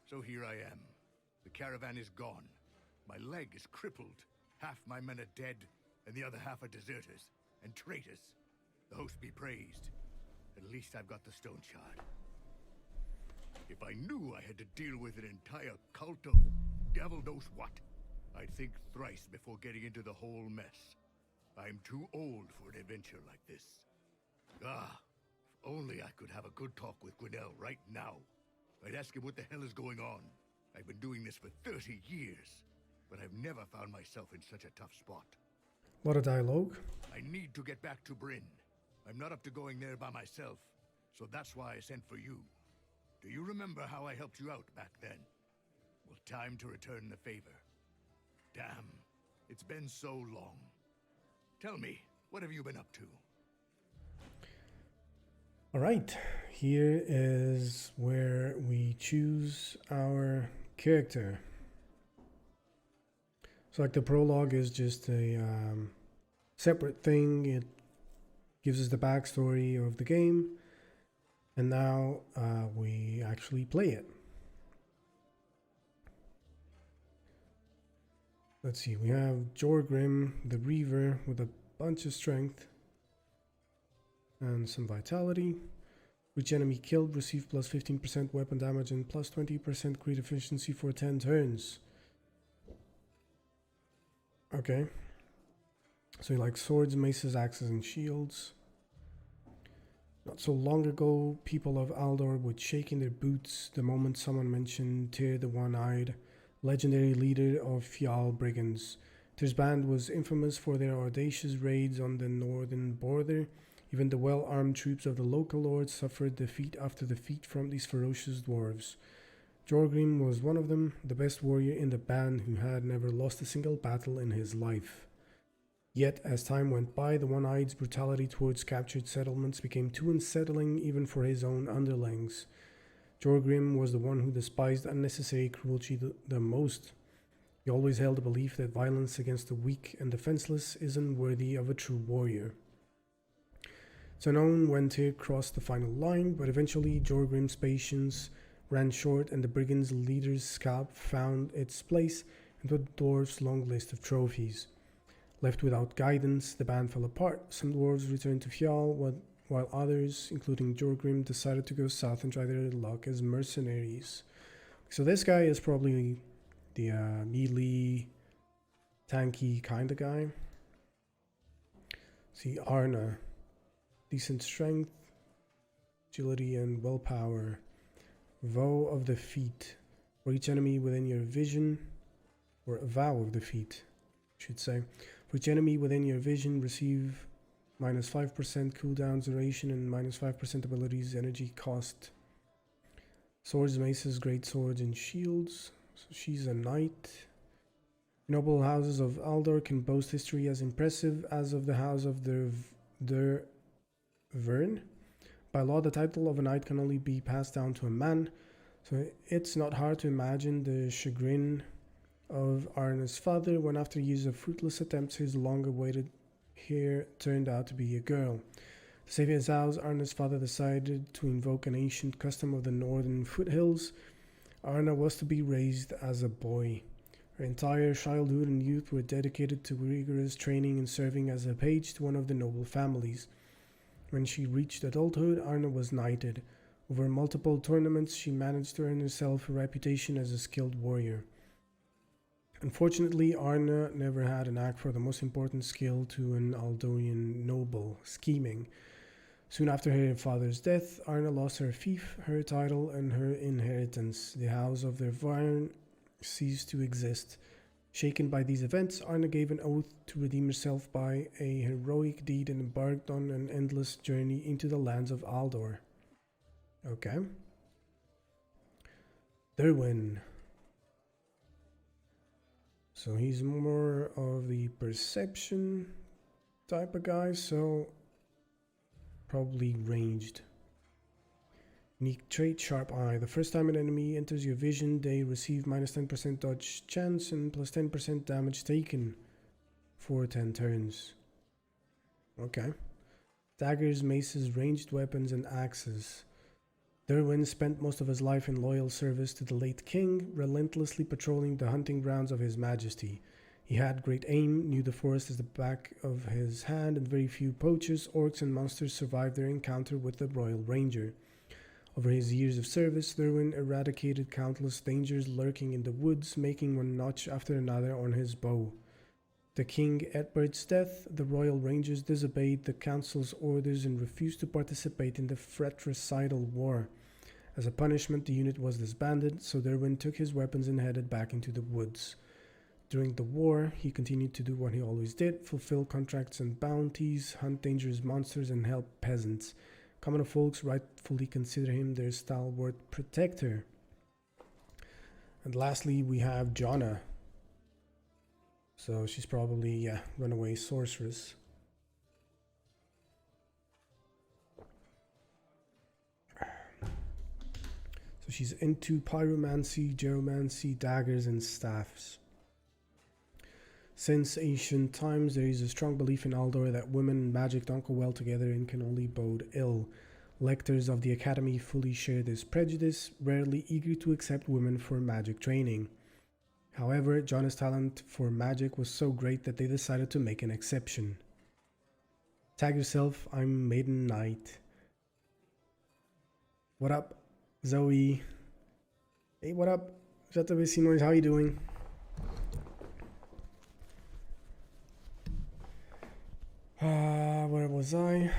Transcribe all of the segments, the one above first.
So here I am. The caravan is gone. My leg is crippled. Half my men are dead, and the other half are deserters and traitors. The host be praised. At least I've got the Stoneshard. If I knew I had to deal with an entire cult of devil knows what, I'd think thrice before getting into the whole mess. I'm too old for an adventure like this. Ah, if only I could have a good talk with Grinnell right now. I'd ask him what the hell is going on. I've been doing this for 30 years, but I've never found myself in such a tough spot. A lot of dialogue. I need to get back to Bryn. I'm not up to going there by myself, so that's why I sent for you. Do you remember how I helped you out back then? Well, time to return the favor. Damn, it's been so long. Tell me, what have you been up to? Alright, here is where we choose our character. So like the prologue is just a separate thing. It gives us the backstory of the game, and now we actually play it. Let's see, we have Jorgrim, the Reaver, with a bunch of strength and some vitality. Each enemy killed receive plus 15% weapon damage and plus 20% crit efficiency for 10 turns. Okay. So you like swords, maces, axes, and shields. Not so long ago, people of Aldor would shake in their boots the moment someone mentioned Tyr the One-Eyed, legendary leader of Fjall brigands. Tyr's band was infamous for their audacious raids on the northern border. Even the well-armed troops of the local lords suffered defeat after defeat from these ferocious dwarves. Jorgrim was one of them, the best warrior in the band who had never lost a single battle in his life. Yet, as time went by, the One-Eyed's brutality towards captured settlements became too unsettling even for his own underlings. Jorgrim was the one who despised unnecessary cruelty the most. He always held the belief that violence against the weak and defenseless isn't worthy of a true warrior. It's unknown when Tyr crossed the final line, but eventually Jorgrim's patience ran short and the brigands' leader's scalp found its place into the dwarves' long list of trophies. Left without guidance, the band fell apart. Some dwarves returned to Fjall, while others, including Jorgrim, decided to go south and try their luck as mercenaries. So this guy is probably the melee, tanky kind of guy. See, Arna. Decent strength, agility, and willpower. Vow of defeat. For each enemy within your vision, or a vow of defeat, I should say. For each enemy within your vision, receive minus 5% cooldown duration and minus 5% abilities energy cost. Swords, maces, great swords, and shields. So she's a knight. Noble houses of Aldor can boast history as impressive as of the house of der Vern. By law, the title of a knight can only be passed down to a man, so it's not hard to imagine the chagrin of Arna's father when, after years of fruitless attempts, his long-awaited heir turned out to be a girl. To save his house, Arna's father decided to invoke an ancient custom of the northern foothills. Arna was to be raised as a boy. Her entire childhood and youth were dedicated to rigorous training and serving as a page to one of the noble families. When she reached adulthood, Arna was knighted. Over multiple tournaments, she managed to earn herself a reputation as a skilled warrior. Unfortunately, Arna never had a knack for the most important skill to an Aldorian noble, scheming. Soon after her father's death, Arna lost her fief, her title, and her inheritance. The House of the Varn ceased to exist. Shaken by these events, Arna gave an oath to redeem herself by a heroic deed and embarked on an endless journey into the lands of Aldor. Okay. Derwin. So he's more of the perception type of guy, so probably ranged. Unique trait, Sharp Eye. The first time an enemy enters your vision, they receive minus 10% dodge chance and plus 10% damage taken for 10 turns. Okay. Daggers, maces, ranged weapons, and axes. Derwin spent most of his life in loyal service to the late king, relentlessly patrolling the hunting grounds of his majesty. He had great aim, knew the forest as the back of his hand, and very few poachers, orcs, and monsters survived their encounter with the Royal Ranger. Over his years of service, Derwin eradicated countless dangers lurking in the woods, making one notch after another on his bow. The King Edward's death, the Royal Rangers disobeyed the Council's orders and refused to participate in the fratricidal war. As a punishment, the unit was disbanded, so Derwin took his weapons and headed back into the woods. During the war, he continued to do what he always did, fulfill contracts and bounties, hunt dangerous monsters, and help peasants. Common folks rightfully consider him their stalwart protector. And lastly, we have Jonna. So she's probably, runaway sorceress. So she's into pyromancy, geomancy, daggers, and staffs. Since ancient times, there is a strong belief in Aldor that women and magic don't go well together and can only bode ill. Lectors of the Academy fully share this prejudice, rarely eager to accept women for magic training. However, Jonna's talent for magic was so great that they decided to make an exception. Tag yourself, I'm Maiden Knight. What up, Zoe? Hey, what up? Shut up, Vecinos, how you doing? Where was I?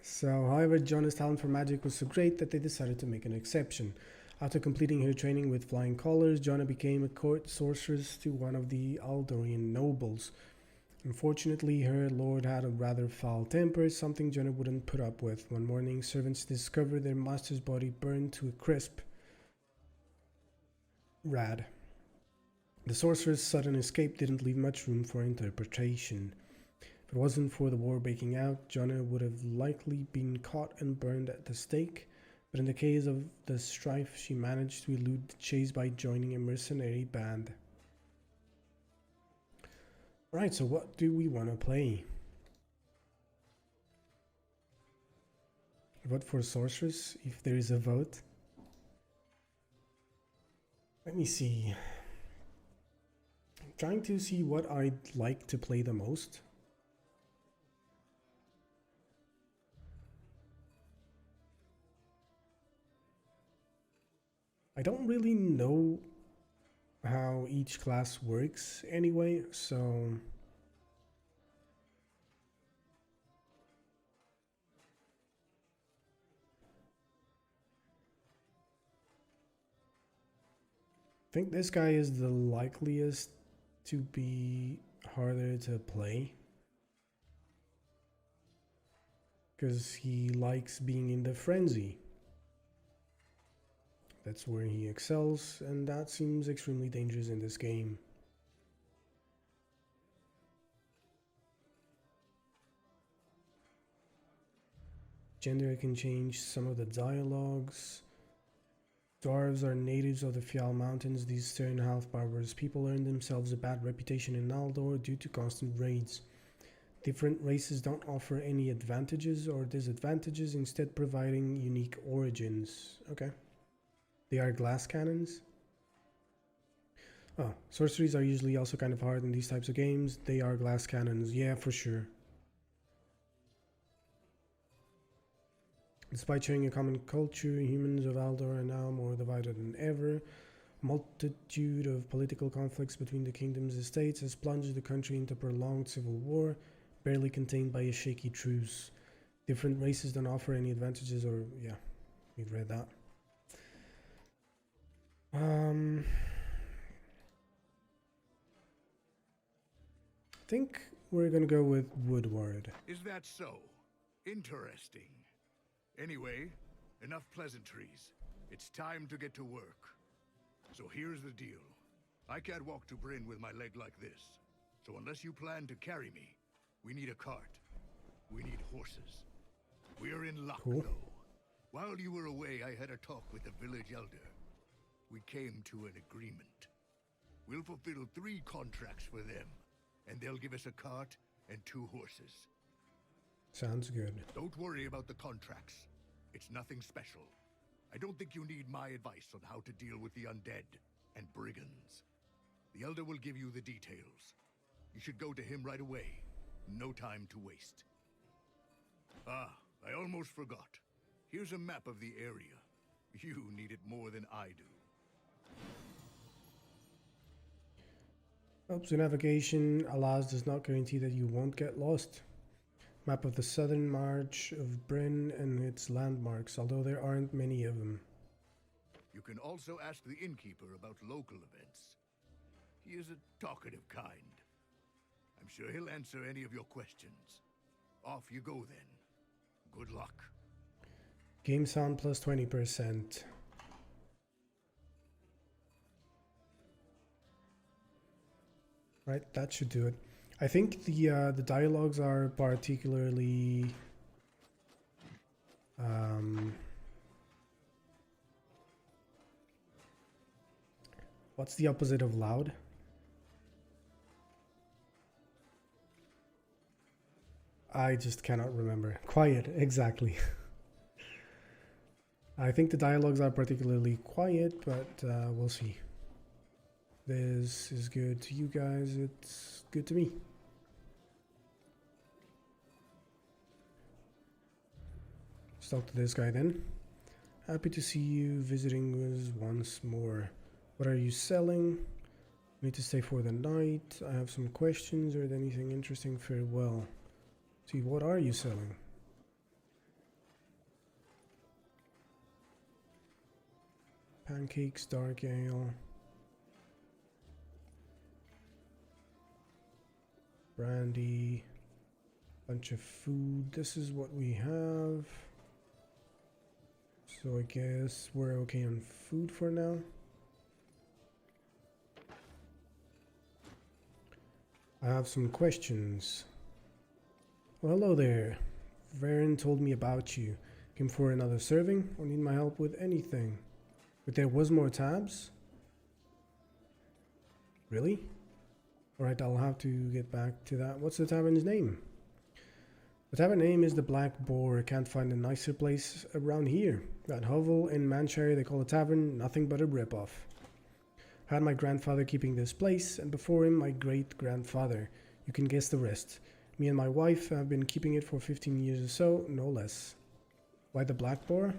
So, however, Jonna's talent for magic was so great that they decided to make an exception. After completing her training with flying colors, Jonna became a court sorceress to one of the Aldorian nobles. Unfortunately, her lord had a rather foul temper, something Jonna wouldn't put up with. One morning, servants discovered their master's body burned to a crisp. Rad. The sorcerer's sudden escape didn't leave much room for interpretation. If it wasn't for the war breaking out, Jonna would have likely been caught and burned at the stake. But in the case of the strife, she managed to elude the chase by joining a mercenary band. Right, so what do we want to play? Vote for sorceress, if there is a vote. Let me see. I'm trying to see what I'd like to play the most. I don't really know how each class works anyway, so I think this guy is the likeliest to be harder to play because he likes being in the frenzy. That's where he excels, and that seems extremely dangerous in this game. Gender can change some of the dialogues. Dwarves are natives of the Fjall Mountains. These stern half-barbarous people earned themselves a bad reputation in Aldor due to constant raids. Different races don't offer any advantages or disadvantages, instead providing unique origins. Okay. They are glass cannons. Oh, sorceries are usually also kind of hard in these types of games. They are glass cannons, yeah, for sure. Despite sharing a common culture, humans of Aldor are now more divided than ever. A multitude of political conflicts between the kingdom's estates has plunged the country into prolonged civil war, barely contained by a shaky truce. Different races don't offer any advantages, or yeah, we've read that. I think we're gonna go with Woodward. Is that so? Interesting. Anyway, enough pleasantries. It's time to get to work. So here's the deal. I can't walk to Bryn with my leg like this. So unless you plan to carry me, we need a cart. We need horses. We're in luck, though. While you were away, I had a talk with the village elder. We came to an agreement. We'll fulfill 3 contracts for them, and they'll give us a cart and 2 horses. Sounds good. Don't worry about the contracts. It's nothing special. I don't think you need my advice on how to deal with the undead and brigands. The Elder will give you the details. You should go to him right away. No time to waste. Ah, I almost forgot. Here's a map of the area. You need it more than I do. Helps with navigation. Alas, does not guarantee that you won't get lost. Map of the southern march of Bryn and its landmarks, although there aren't many of them. You can also ask the innkeeper about local events. He is a talkative kind. I'm sure he'll answer any of your questions. Off you go then. Good luck. Game sound plus 20%. Right, that should do it. I think the dialogues are particularly what's the opposite of loud? I just cannot remember. Quiet, exactly. I think the dialogues are particularly quiet, but we'll see. This is good to you guys, it's good to me. Let's talk to this guy then. Happy to see you visiting us once more. What are you selling? Need to stay for the night. I have some questions. Or anything interesting? Farewell. See, what are you selling? Pancakes, dark ale. Brandy. Bunch of food. This is what we have. So I guess we're okay on food for now. I have some questions. Well, hello there. Varen told me about you. Came for another serving or need my help with anything? But there was more tabs? Really? Alright, I'll have to get back to that. What's the tavern's name? The tavern name is the Black Boar. Can't find a nicer place around here. That hovel in Manshire they call a tavern, nothing but a ripoff. Had my grandfather keeping this place, and before him my great-grandfather. You can guess the rest. Me and my wife have been keeping it for 15 years or so, no less. Why the Black Boar?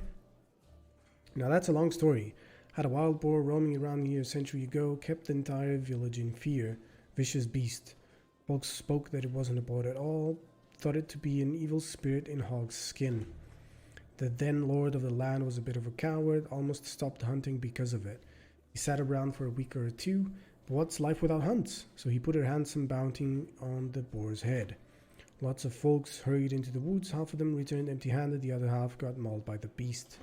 Now that's a long story. Had a wild boar roaming around here a century ago, kept the entire village in fear. Vicious beast. Folks spoke that it wasn't a boar at all, thought it to be an evil spirit in hog's skin. The then lord of the land was a bit of a coward, almost stopped hunting because of it. He sat around for a week or two, but what's life without hunts? So he put a handsome bounty on the boar's head. Lots of folks hurried into the woods, half of them returned empty-handed, the other half got mauled by the beast.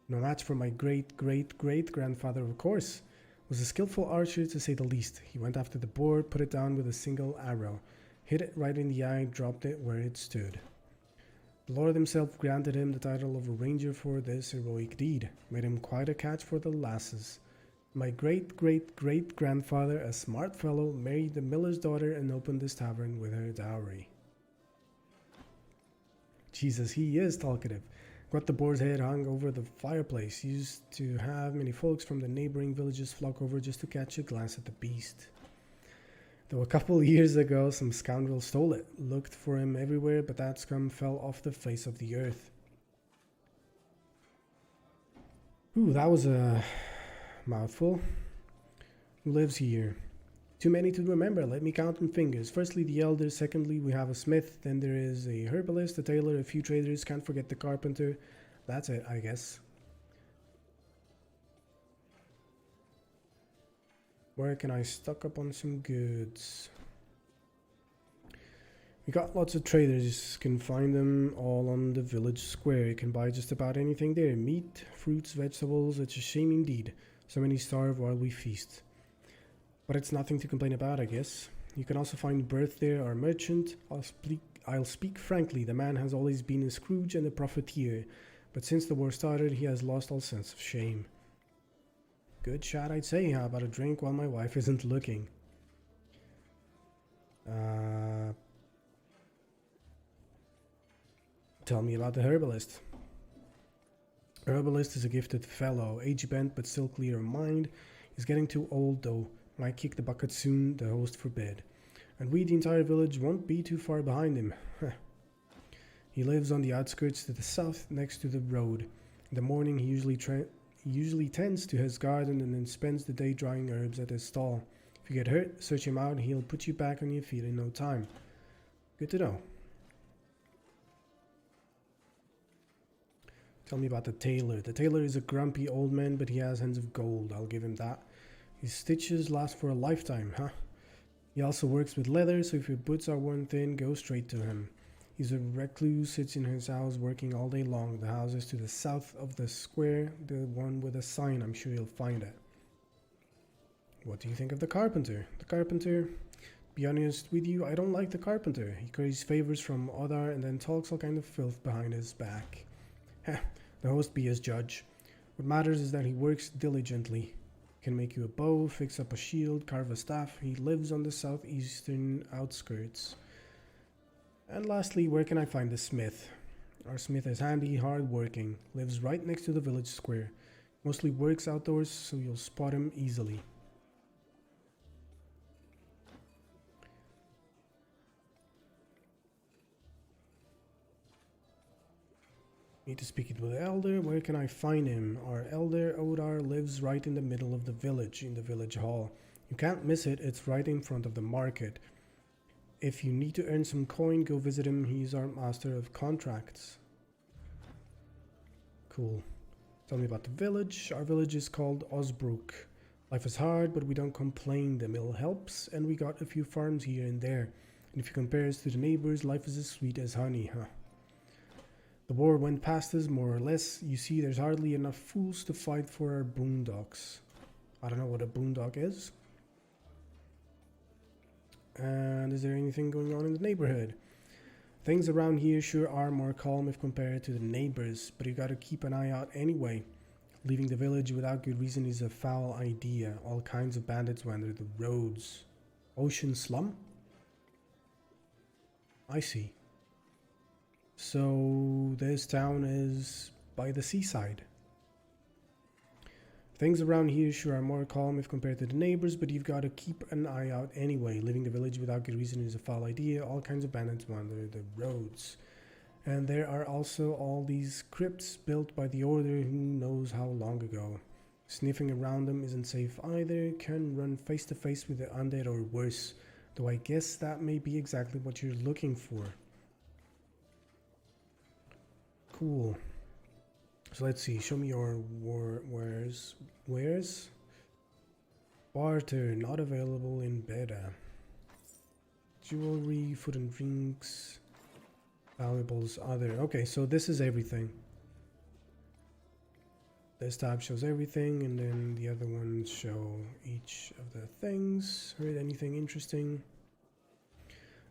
No match for my great-great-great-grandfather, of course. Was a skillful archer to say the least. He went after the boar, put it down with a single arrow. Hit it right in the eye, dropped it where it stood. The Lord himself granted him the title of a ranger for this heroic deed. Made him quite a catch for the lasses. My great-great-great-grandfather, a smart fellow, married the miller's daughter and opened this tavern with her dowry. Jesus, he is talkative. Got the boar's head hung over the fireplace. Used to have many folks from the neighboring villages flock over just to catch a glance at the beast. Though a couple years ago some scoundrel stole it. Looked for him everywhere, but that scum fell off the face of the earth. Ooh, that was a mouthful. Who lives here? Too many to remember, let me count on fingers. Firstly, the elder. Secondly, we have a smith. Then there is a herbalist, a tailor, a few traders. Can't forget the carpenter. That's it, I guess. Where can I stock up on some goods? We got lots of traders. Can find them all on the village square. You can buy just about anything there. Meat, fruits, vegetables. It's a shame indeed. So many starve while we feast. But it's nothing to complain about, I guess. You can also find Berth there, our merchant. I'll speak frankly, the man has always been a Scrooge and a profiteer. But since the war started, he has lost all sense of shame. Good shot, I'd say. How about a drink while my wife isn't looking? Tell me about the herbalist. Herbalist is a gifted fellow, age-bent but still clear of mind. He's getting too old though, might kick the bucket soon, the host forbid. And we, the entire village, won't be too far behind him. He lives on the outskirts to the south, next to the road. In the morning he usually tends to his garden and then spends the day drying herbs at his stall. If you get hurt, search him out, he'll put you back on your feet in no time. Good to know. Tell me about the tailor. The tailor is a grumpy old man, but he has hands of gold, I'll give him that. His stitches last for a lifetime, huh? He also works with leather, so if your boots are worn thin, go straight to him. He's a recluse, sits in his house working all day long. The house is to the south of the square, the one with a sign. I'm sure you'll find it. What do you think of the carpenter? The carpenter, be honest with you, I don't like the carpenter. He craves favors from other and then talks all kind of filth behind his back. Heh, the host be his judge. What matters is that he works diligently. Can make you a bow, fix up a shield, carve a staff. He lives on the southeastern outskirts. And lastly, where can I find the smith? Our smith is handy, hard-working, lives right next to the village square. Mostly works outdoors, so you'll spot him easily. Need to speak it with the elder. Where can I find him? Our elder, Odar, lives right in the middle of the village, in the village hall. You can't miss it, it's right in front of the market. If you need to earn some coin, go visit him. He's our master of contracts. Cool. Tell me about the village. Our village is called Osbrook. Life is hard, but we don't complain. The mill helps, and we got a few farms here and there. And if you compare us to the neighbors, life is as sweet as honey, huh? The war went past us, more or less. You see, there's hardly enough fools to fight for our boondocks. I don't know what a boondock is. And is there anything going on in the neighborhood? Things around here sure are more calm if compared to the neighbors, but you gotta keep an eye out anyway. Leaving the village without good reason is a foul idea. All kinds of bandits wander the roads. Ocean slum? I see. So this town is by the seaside. Things around here sure are more calm if compared to the neighbors, but you've got to keep an eye out anyway. Leaving the village without good reason is a foul idea. All kinds of bandits wander the roads. And there are also all these crypts built by the Order who knows how long ago. Sniffing around them isn't safe either. Can run face to face with the undead or worse. Though I guess that may be exactly what you're looking for. Cool. So let's see, show me your wares. Barter, not available in beta. Jewelry, food and drinks, valuables, other. Okay, so this is everything. This tab shows everything, and then the other ones show each of the things. Heard anything interesting?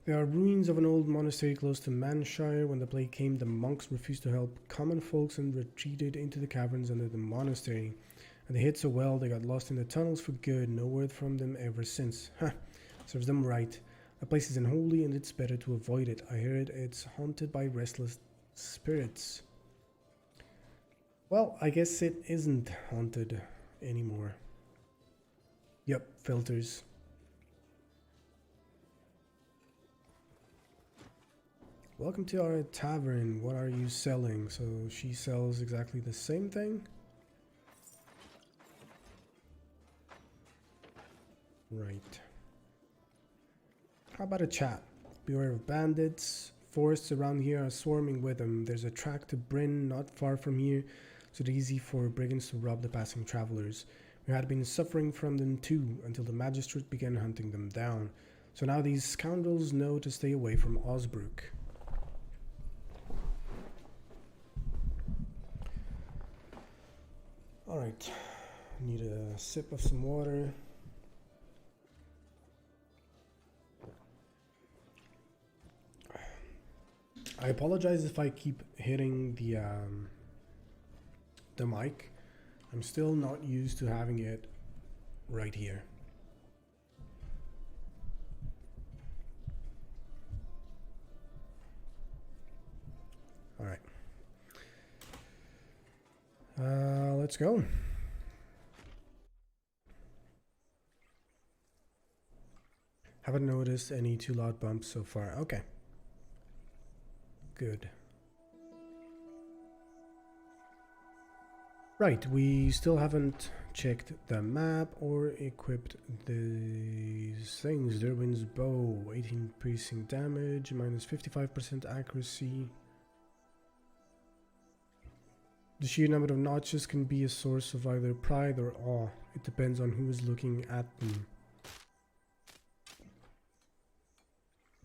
There are ruins of an old monastery close to Manshire. When the plague came, the monks refused to help common folks and retreated into the caverns under the monastery. And they hid so well they got lost in the tunnels for good. No word from them ever since. Ha! Serves them right. The place is unholy and it's better to avoid it. I heard it's haunted by restless spirits. Well, I guess it isn't haunted anymore. Yep, filters. Welcome to our tavern. What are you selling? So she sells exactly the same thing? Right. How about a chat? Beware of bandits. Forests around here are swarming with them. There's a track to Bryn not far from here, so it's easy for brigands to rob the passing travelers. We had been suffering from them too, until the magistrate began hunting them down. So now these scoundrels know to stay away from Osbrook. Alright, need a sip of some water. I apologize if I keep hitting the mic. I'm still not used to having it right here. Alright. Let's go. Haven't noticed any too loud bumps so far. Okay. Good. Right, we still haven't checked the map or equipped these things. Derwin's bow, 18 piercing damage, minus 55% accuracy. The sheer number of notches can be a source of either pride or awe. It depends on who is looking at them.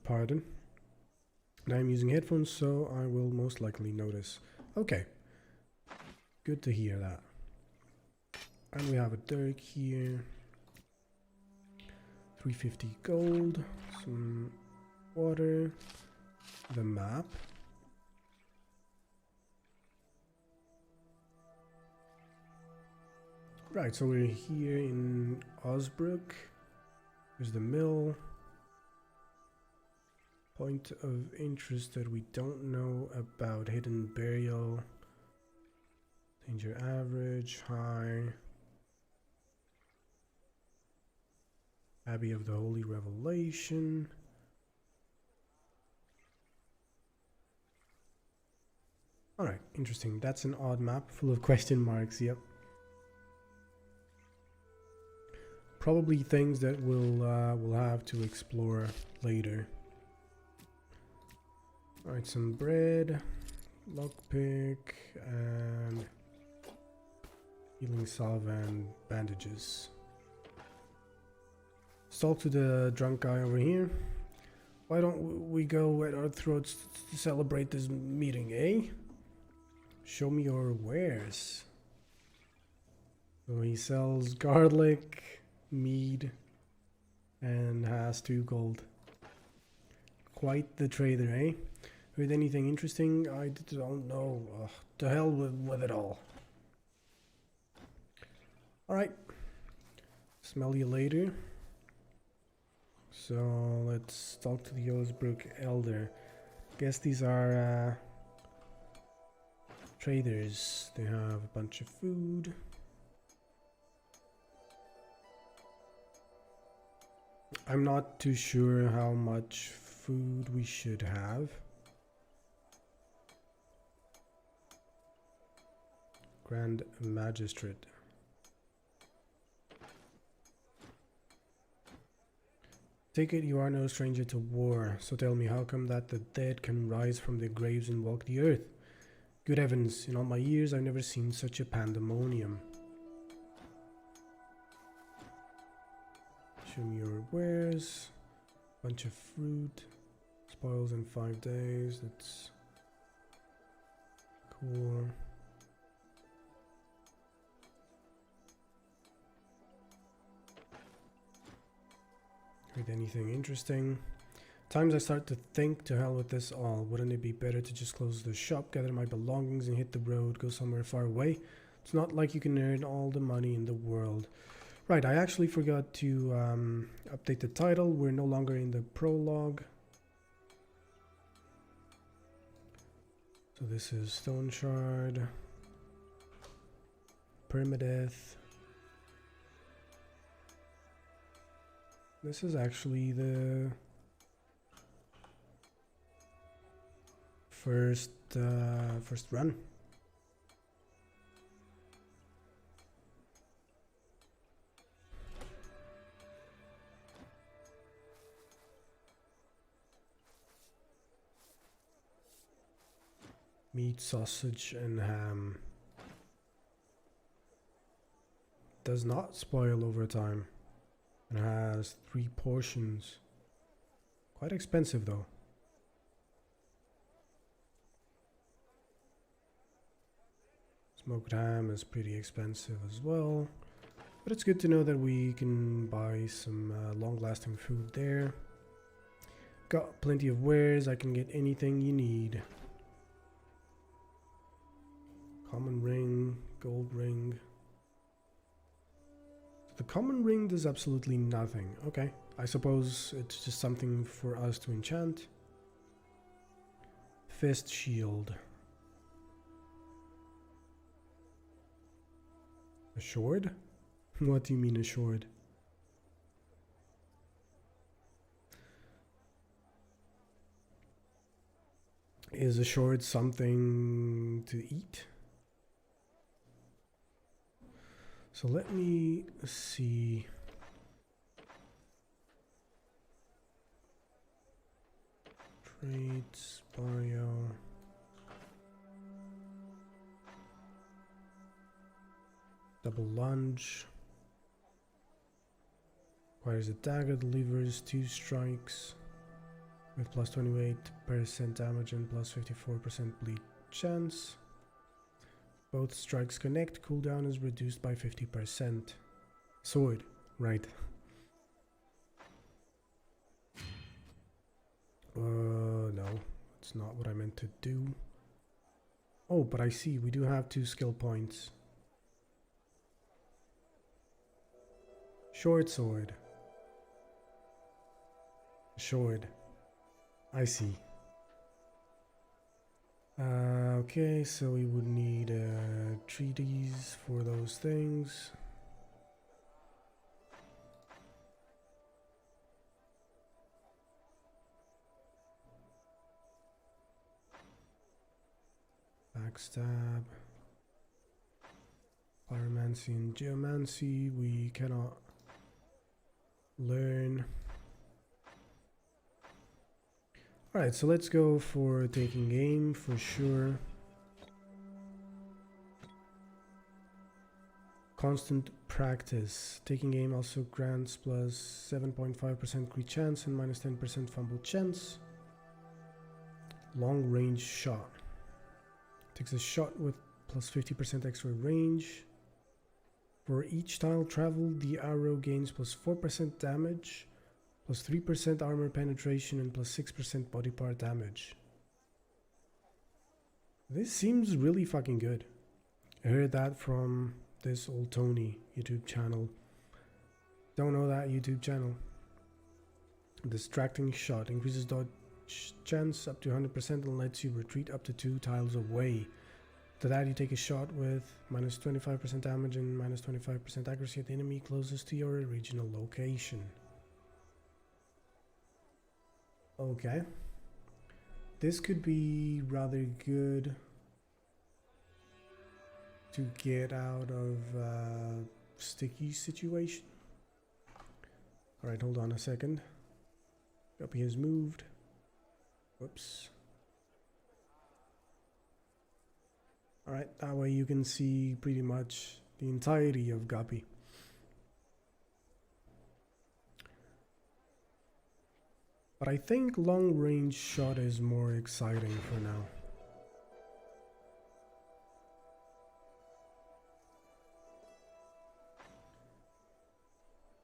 Pardon. And I'm using headphones, so I will most likely notice. Okay. Good to hear that. And we have a dirk here. 350 gold. Some water. The map. Right, so we're here in Osbrook. There's the mill. Point of interest that we don't know about. Hidden burial. Danger average, high. Abbey of the Holy Revelation. Alright, interesting. That's an odd map full of question marks, yep. Probably things that we'll have to explore later. Alright, some bread, lockpick, and healing salve and bandages. Let's talk to the drunk guy over here. Why don't we go at our throats to celebrate this meeting, eh? Show me your wares. So he sells garlic, mead, and has 2 gold. Quite the trader, eh? Heard anything interesting? I don't know. To hell with it all. Alright. Smell you later. So let's talk to the Osbrook Elder. Guess these are traders. They have a bunch of food. I'm not too sure how much food we should have. Grand Magistrate. Take it you are no stranger to war, so tell me, how come that the dead can rise from their graves and walk the earth? Good heavens, in all my years I've never seen such a pandemonium. Show me your wares. Bunch of fruit. Spoils in 5 days, that's cool. Heard anything interesting? Times I start to think, to hell with this all. Wouldn't it be better to just close the shop, gather my belongings and hit the road, go somewhere far away? It's not like you can earn all the money in the world. Right, I actually forgot to update the title. We're no longer in the prologue. So this is Stoneshard. Permadeath. This is actually the first run. Meat, sausage, and ham. Does not spoil over time. And has 3 portions. Quite expensive though. Smoked ham is pretty expensive as well. But it's good to know that we can buy some long-lasting food there. Got plenty of wares. I can get anything you need. Common ring, gold ring. The common ring does absolutely nothing. Okay, I suppose it's just something for us to enchant. Fist shield. A sword? What do you mean a sword? Is a sword something to eat? So let me see. Traits, bio. Double lunge. Requires a dagger, delivers 2 strikes with plus 28% damage and plus 54% bleed chance. Both strikes connect, cooldown is reduced by 50%. Sword, right. No, it's not what I meant to do. Oh, but I see, we do have 2 skill points. Short sword. Sword. I see. Okay, so we would need treaties for those things. Backstab. Pyromancy and geomancy we cannot learn. Alright, so let's go for taking aim for sure. Constant practice. Taking aim also grants plus 7.5% crit chance and minus 10% fumble chance. Long range shot. Takes a shot with plus 50% extra range. For each tile traveled, the arrow gains plus 4% damage, plus 3% armor penetration, and plus 6% body part damage. This seems really fucking good. I heard that from this old Tony YouTube channel. Don't know that YouTube channel. Distracting shot increases dodge chance up to 100% and lets you retreat up to 2 tiles away. To that you take a shot with minus 25% damage and minus 25% accuracy at the enemy closest to your original location. Okay. This could be rather good to get out of a sticky situation. Alright, hold on a second. Guppy has moved. Whoops. Alright, that way you can see pretty much the entirety of Guppy. But I think long range shot is more exciting for now.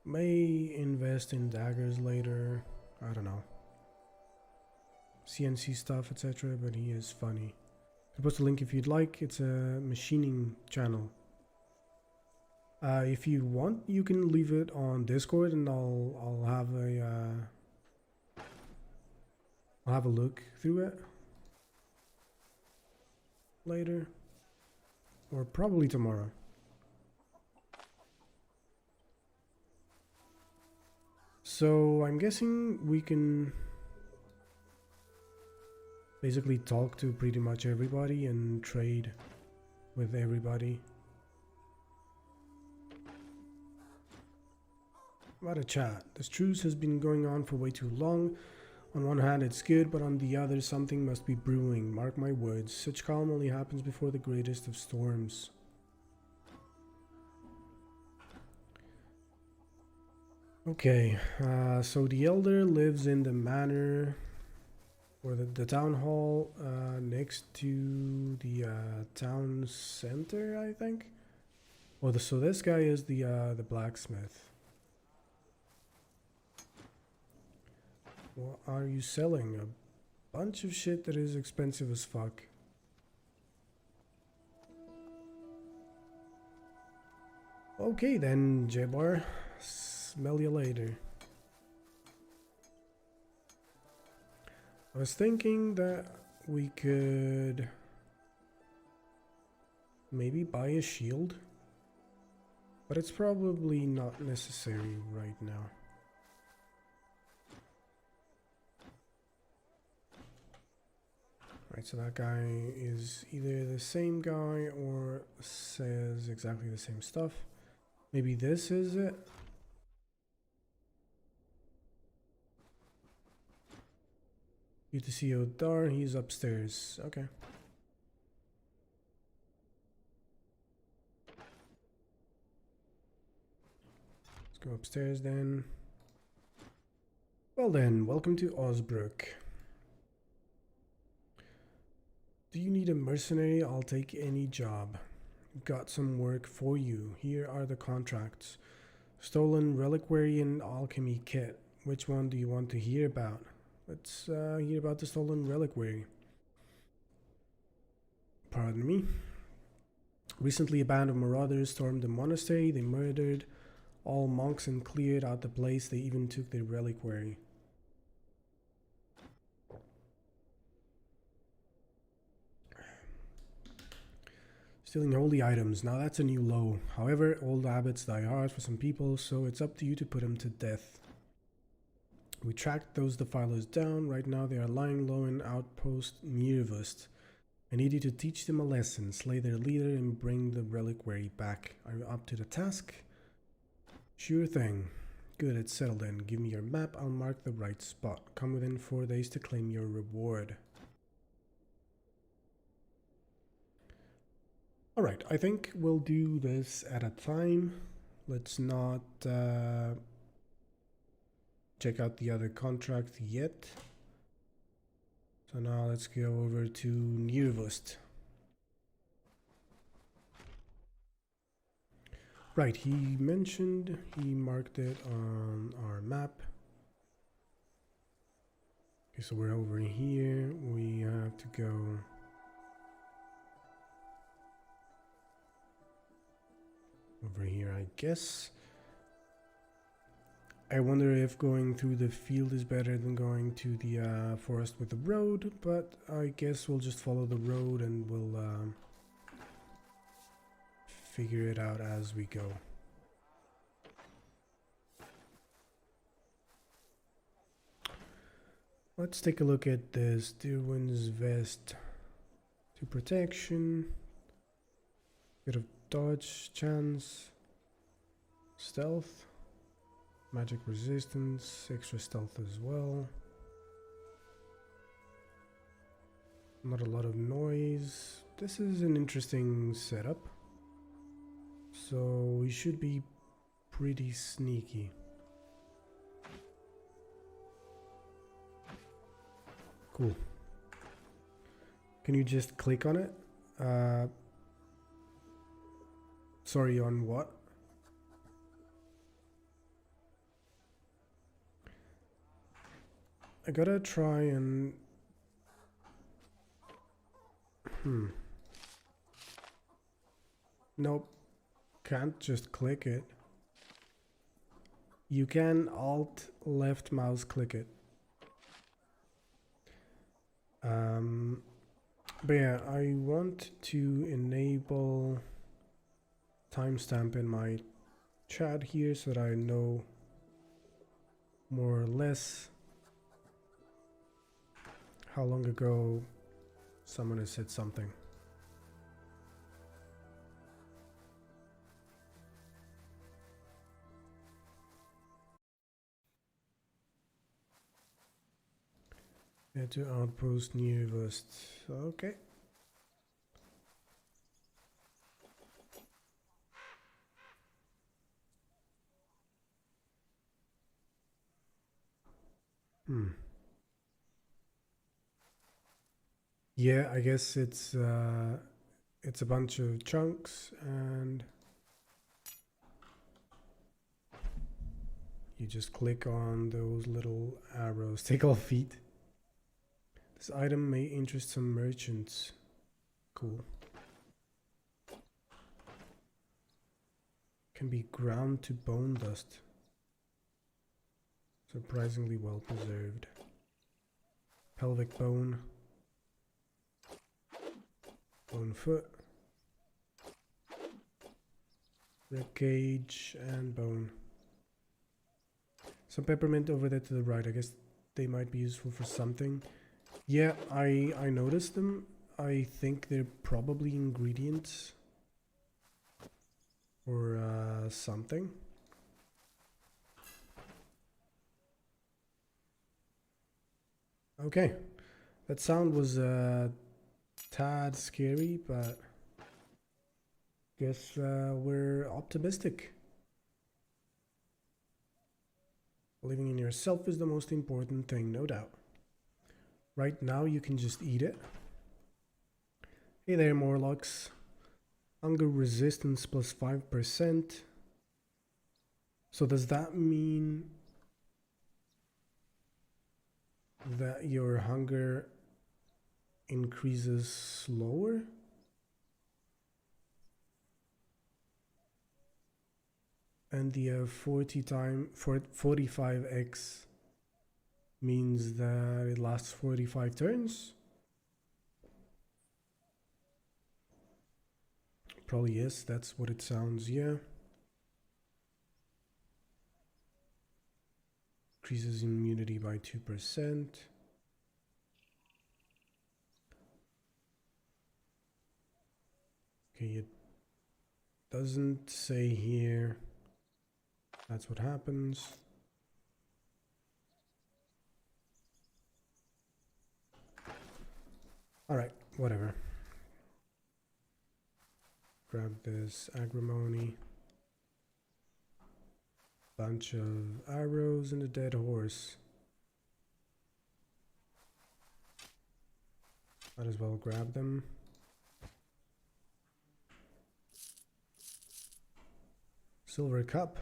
May invest in daggers later, I don't know. CNC stuff, etc. But he is funny. I'll post a link if you'd like. It's a machining channel. If you want, you can leave it on Discord, and I'll have a look through it later, or probably tomorrow. So I'm guessing we can basically talk to pretty much everybody and trade with everybody. What a chat. This truce has been going on for way too long. On one hand it's good, but on the other something must be brewing. Mark my words, such calm only happens before the greatest of storms. Okay, so the elder lives in the manor, or the town hall, next to the town center, I think. Oh, so this guy is the blacksmith. What are you selling? A bunch of shit that is expensive as fuck. Okay then, Jabbar. Smell you later. I was thinking that we could maybe buy a shield. But it's probably not necessary right now. Right, so that guy is either the same guy or says exactly the same stuff. Maybe this is it. Good to see Odar, he's upstairs. Okay. Let's go upstairs then. Well then, welcome to Osbrook. Do you need a mercenary? I'll take any job. Got some work for you. Here are the contracts. Stolen reliquary and alchemy kit. Which one do you want to hear about? Let's hear about the stolen reliquary. Pardon me. Recently a band of marauders stormed the monastery. They murdered all monks and cleared out the place. They even took their reliquary. Stealing holy items. Now that's a new low. However, old habits die hard for some people, so it's up to you to put them to death. We tracked those defilers down. Right now they are lying low in outpost Nirvust. I need you to teach them a lesson, slay their leader, and bring the reliquary back. Are you up to the task? Sure thing. Good, it's settled then. Give me your map, I'll mark the right spot. Come within 4 days to claim your reward. Alright, I think we'll do this at a time. Let's not check out the other contract yet. So now let's go over to Nirvust. Right, he marked it on our map. Okay, so we're over here. We have to go over here, I guess. I wonder if going through the field is better than going to the forest with the road, but I guess we'll just follow the road and we'll figure it out as we go. Let's take a look at this. Dirwin's vest to protection, bit of dodge chance, stealth, magic resistance, extra stealth as well. Not a lot of noise. This is an interesting setup. So we should be pretty sneaky. Cool. Can you just click on it? Sorry, on what? I gotta try and... Nope. Can't just click it. You can Alt left mouse click it. But yeah, I want to enable timestamp in my chat here so that I know more or less how long ago someone has said something. Head to outpost Nirvust. Okay. Yeah, I guess it's a bunch of chunks and you just click on those little arrows. Take all feet. This item may interest some merchants. Cool. Can be ground to bone dust. Surprisingly well preserved. Pelvic bone. Bone foot. Ribcage and bone. Some peppermint over there to the right. I guess they might be useful for something. Yeah, I noticed them. I think they're probably ingredients or something. Okay, that sound was a tad scary, but guess we're optimistic. Believing in yourself is the most important thing, no doubt. Right now you can just eat it. Hey there, Morlocks. Hunger resistance plus 5%. So does that mean that your hunger increases slower? And the 45x means that it lasts 45 turns? Probably yes, that's what it sounds, yeah. Increases immunity by 2%. Okay, it doesn't say here. That's what happens. Alright, whatever. Grab this agrimony. Bunch of arrows and a dead horse. Might as well grab them. Silver cup.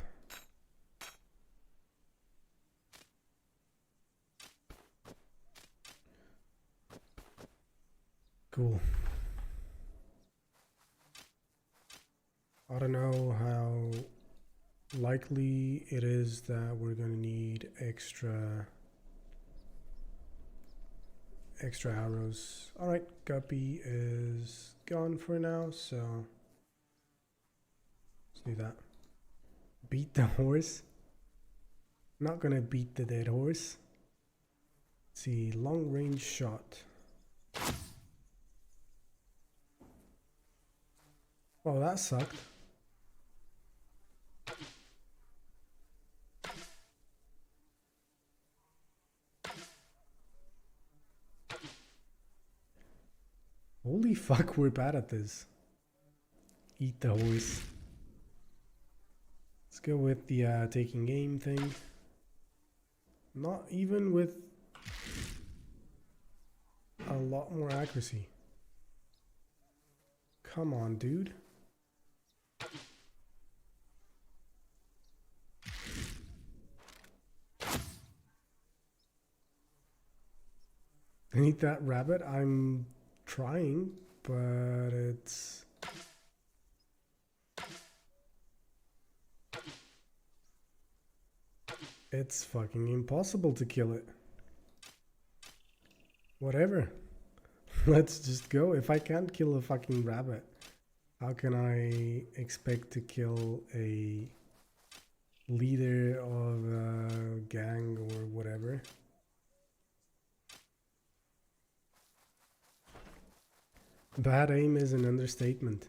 Cool. I don't know how likely it is that we're gonna need extra arrows. Alright, Guppy is gone for now, so let's do that. Beat the horse. Not gonna beat the dead horse. Let's see, long range shot. Oh, that sucked. Holy fuck, we're bad at this. Eat the horse. Let's go with the taking aim thing. Not even with a lot more accuracy. Come on, dude. I need that rabbit. I'm trying, but it's fucking impossible to kill it. Whatever. Let's just go. If I can't kill a fucking rabbit, how can I expect to kill a leader of a gang or whatever? Bad aim is an understatement.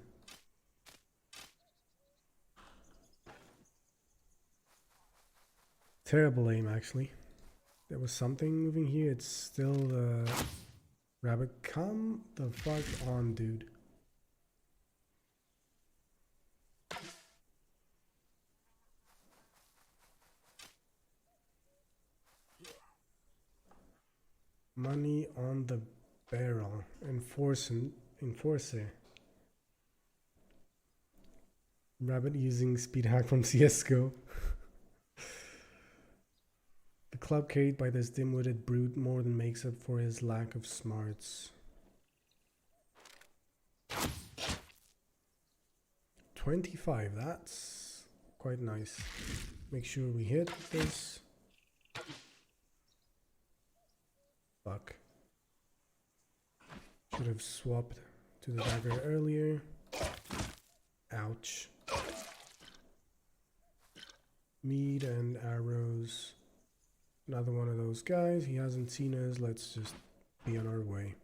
Terrible aim, actually. There was something moving here. It's still the rabbit. Come the fuck on, dude. Money on the barrel. Enforcer. Rabbit using speed hack from CSGO. The club carried by this dim-witted brute more than makes up for his lack of smarts. 25, that's quite nice. Make sure we hit this. Fuck. Should have swapped to the dagger earlier. Ouch. Meat and arrows. Another one of those guys. He hasn't seen us. Let's just be on our way.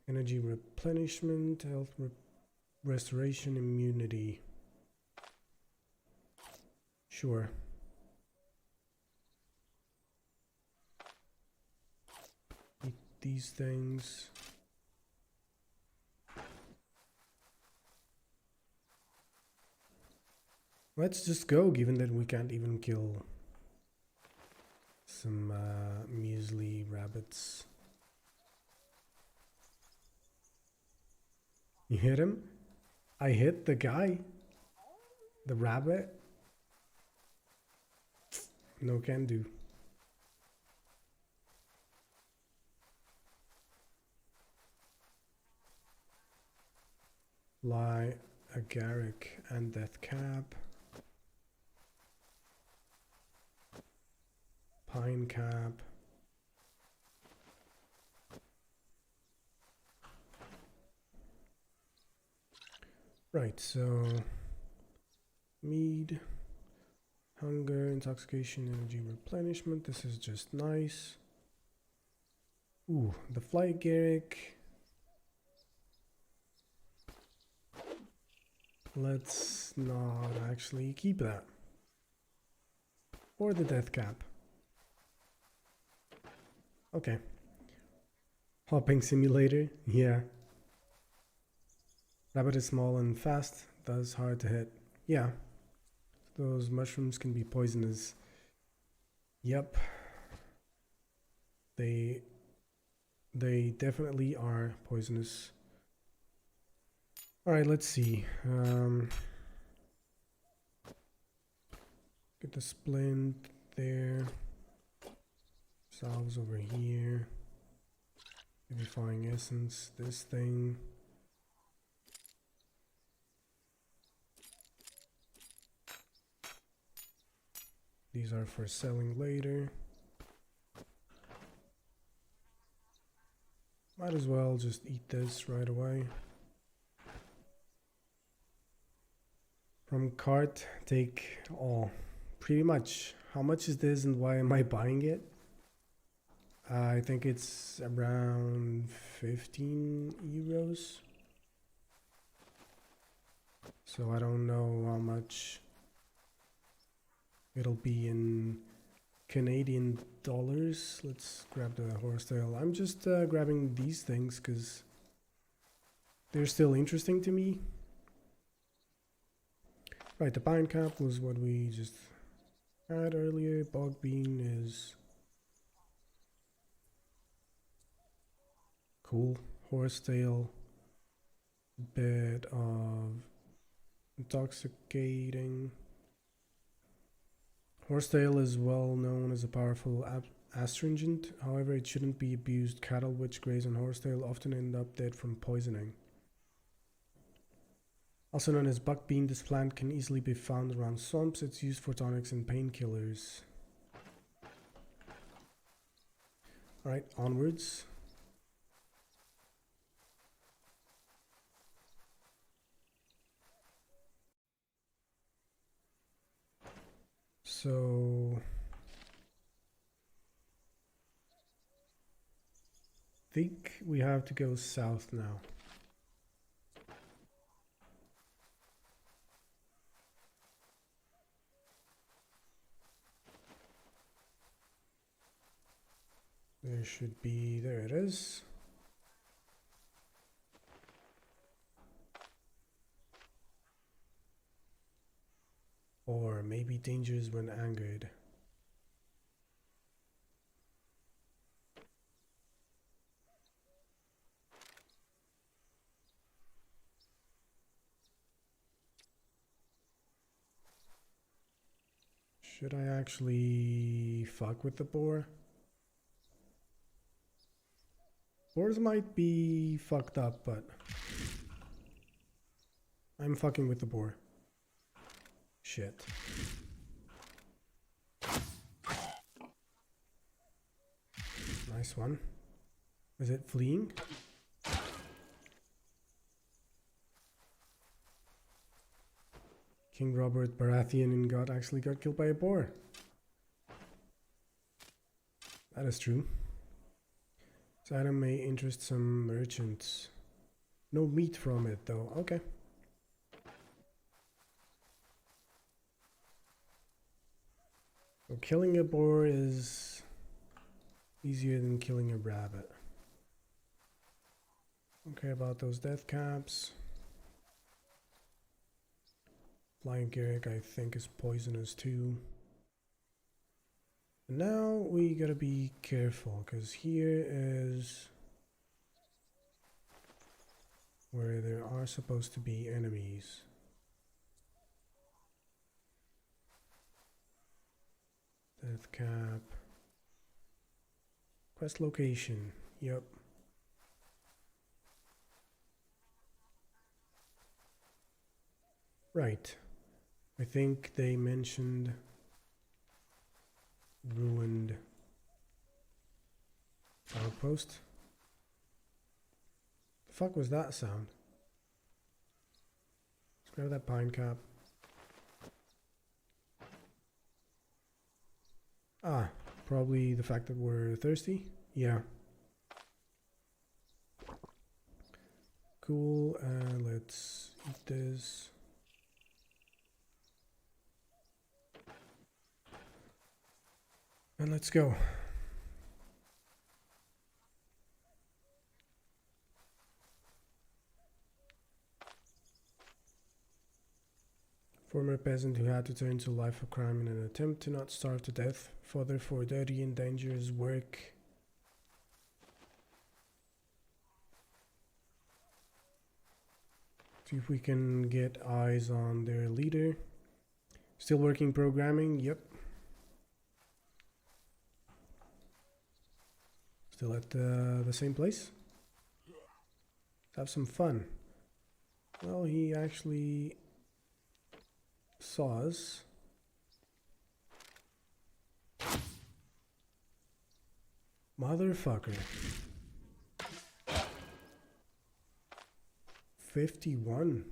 Energy replenishment, health restoration, immunity. Sure. Eat these things. Let's just go, given that we can't even kill some measly rabbits. You hit him? I hit the guy? The rabbit? No can do. Lie, agaric, and death cap. Pine cap. Right, so mead, hunger, intoxication, energy replenishment. This is just nice. Ooh, the fly agaric. Let's not actually keep that. Or the death cap. Okay. Hopping simulator, yeah. Rabbit is small and fast, thus hard to hit. Yeah. Those mushrooms can be poisonous. Yep. They definitely are poisonous. Alright, let's see. Get the splint there. Salves over here. Vivifying essence, this thing. These are for selling later. Might as well just eat this right away. From cart, take all. Pretty much. How much is this and why am I buying it? I think it's around 15 euros. So I don't know how much it'll be in Canadian dollars. Let's grab the horsetail. I'm just grabbing these things because they're still interesting to me. Right, the pine cap was what we just had earlier. Bog bean is cool. Horsetail, bit of intoxicating. Horsetail is well known as a powerful astringent. However, it shouldn't be abused. Cattle which graze on horsetail often end up dead from poisoning. Also known as buckbean, this plant can easily be found around swamps. It's used for tonics and painkillers. Alright, onwards. So I think we have to go south now. There should be, there it is. Or maybe dangers when angered. Should I actually fuck with the boar? Boars might be fucked up, but I'm fucking with the boar. Shit. Nice one. Is it fleeing? King Robert Baratheon and God actually got killed by a boar. That is true. This item may interest some merchants. No meat from it though. Okay. So killing a boar is easier than killing a rabbit. Okay, about those death caps. Flying Garrick I think is poisonous too. And now we gotta be careful because here is where there are supposed to be enemies. Death cap. Quest location. Yep. Right. I think they mentioned ruined outpost. The fuck was that sound? Let's grab that pine cap. Ah, probably the fact that we're thirsty. Yeah. Cool, let's eat this. And let's go. Former peasant who had to turn to a life of crime in an attempt to not starve to death. Father for dirty and dangerous work. See if we can get eyes on their leader. Still working programming, yep. Still at the same place? Let's have some fun. Well, he actually saw us. Motherfucker. 51.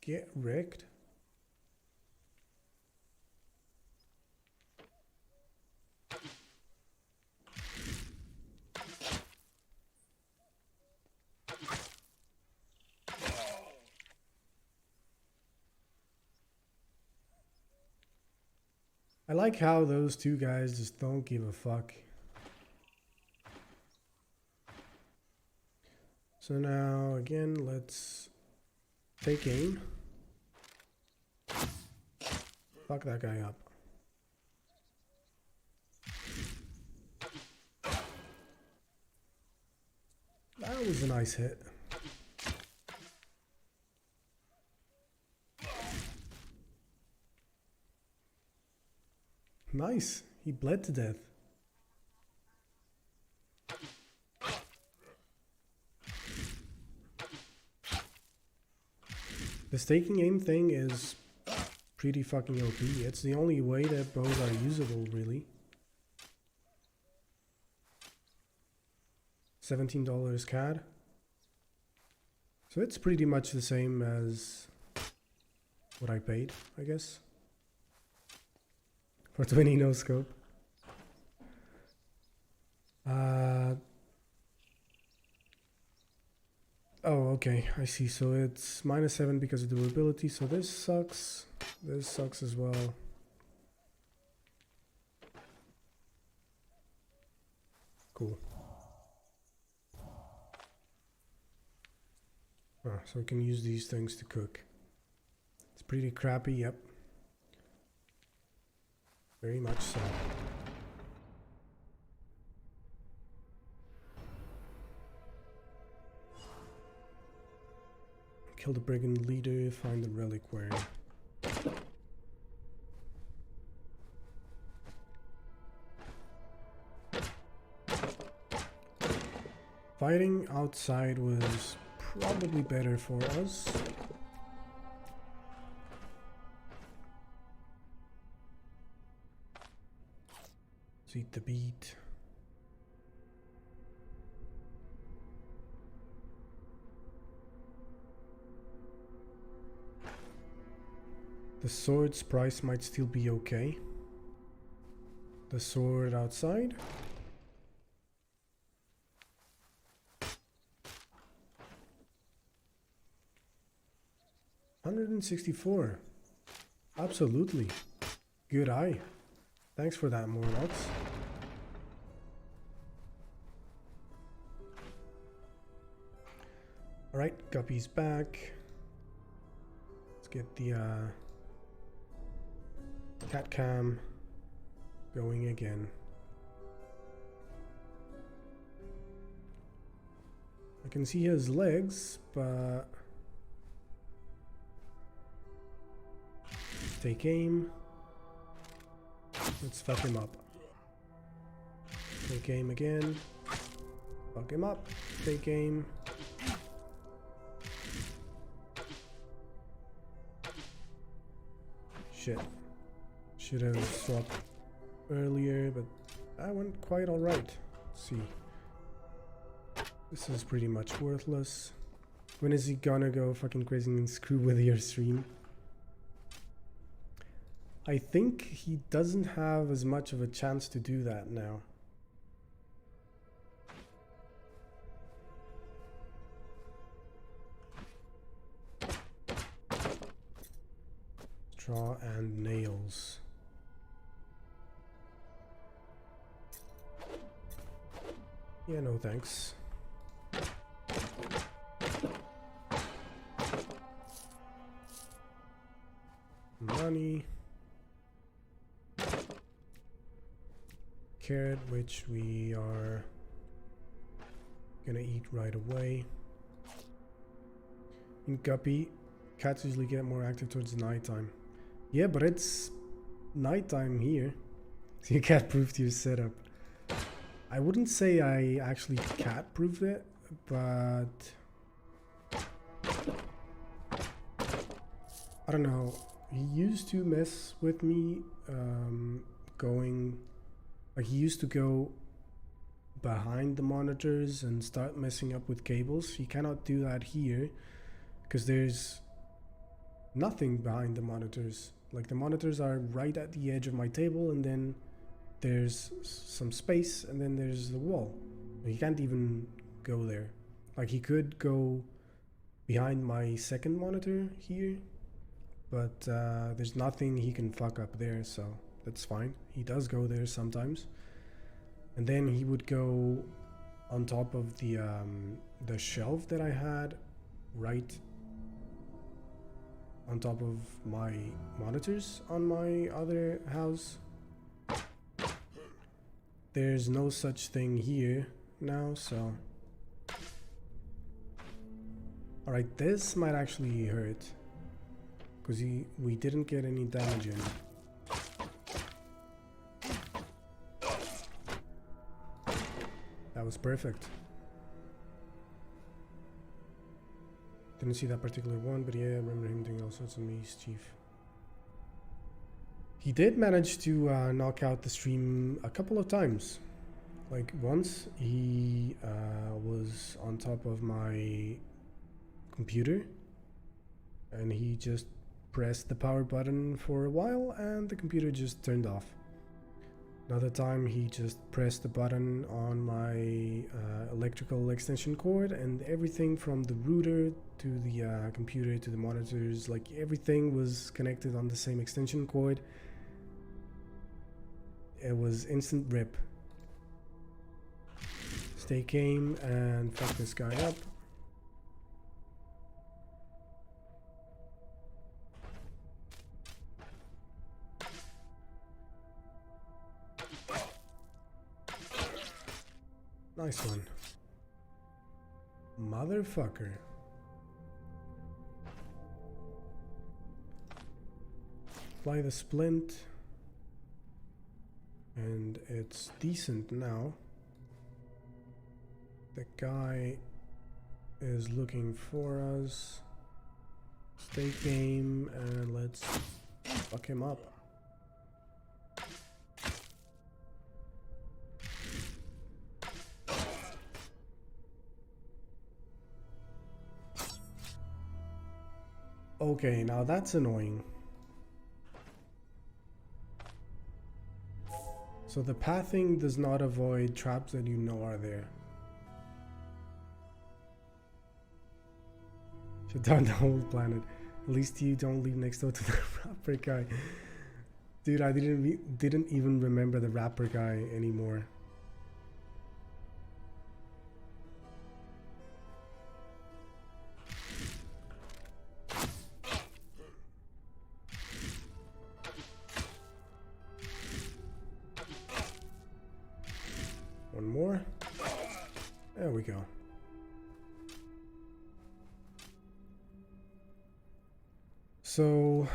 Get wrecked. I like how those two guys just don't give a fuck. So now, again, let's take aim. Fuck that guy up. That was a nice hit. Nice. He bled to death. The staking aim thing is pretty fucking OP. It's the only way that bows are usable, really. $17 CAD. So it's pretty much the same as what I paid, I guess. For 20 no scope. Oh, okay, I see. So it's -7 because of durability. So this sucks. This sucks as well. Cool. Oh, so we can use these things to cook. It's pretty crappy, yep. Very much so. Kill the brigand leader, find the reliquary. Fighting outside was probably better for us. Let's eat the beet. The sword's price might still be okay. The sword outside. $164. Absolutely. Good eye. Thanks for that, Morlocks. Alright, Guppy's back. Let's get the cat cam going again. I can see his legs, but take aim. Let's fuck him up. Take aim again. Fuck him up. Take aim. Shit. Should have swapped earlier, but that went quite alright. Let's see. This is pretty much worthless. When is he gonna go fucking crazy and screw with your stream? I think he doesn't have as much of a chance to do that now. Straw and nails. Yeah, no thanks. Money. Carrot, which we are gonna eat right away. In Guppy, cats usually get more active towards nighttime. Yeah, but it's nighttime here, so you can't prove your setup. I wouldn't say I actually cat-proof it, but I don't know. He used to mess with me, he used to go behind the monitors and start messing up with cables. He cannot do that here because there's nothing behind the monitors. Like, the monitors are right at the edge of my table, and then there's some space, and then there's the wall. He can't even go there. Like, he could go behind my second monitor here, but there's nothing he can fuck up there, so that's fine. He does go there sometimes. And then he would go on top of the shelf that I had right on top of my monitors on my other house. There's no such thing here now, so... Alright, this might actually hurt, because we didn't get any damage in. That was perfect. Didn't see that particular one, but yeah, I remember him doing all sorts of mischief. He did manage to knock out the stream a couple of times. Like, once he was on top of my computer and he just pressed the power button for a while and the computer just turned off. Another time he just pressed the button on my electrical extension cord, and everything from the router to the computer to the monitors, like everything was connected on the same extension cord. It was instant rip. Stay game and fuck this guy up. Nice one. Motherfucker. Apply the splint. And it's decent now. The guy is looking for us. Stay game and let's fuck him up. Okay, now that's annoying. So the pathing does not avoid traps that you know are there. Shut down the whole planet. At least you don't leave next door to the rapper guy. Dude, I didn't even remember the rapper guy anymore. One more. There we go. So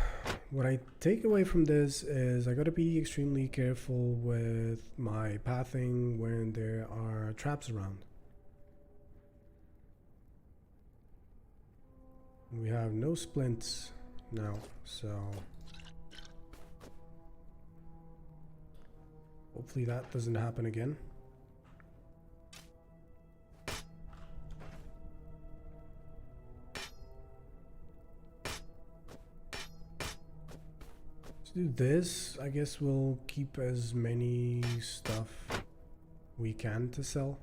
what I take away from this is I gotta be extremely careful with my pathing when there are traps around. We have no splints now, so hopefully that doesn't happen again. Do this. I guess we'll keep as many stuff we can to sell.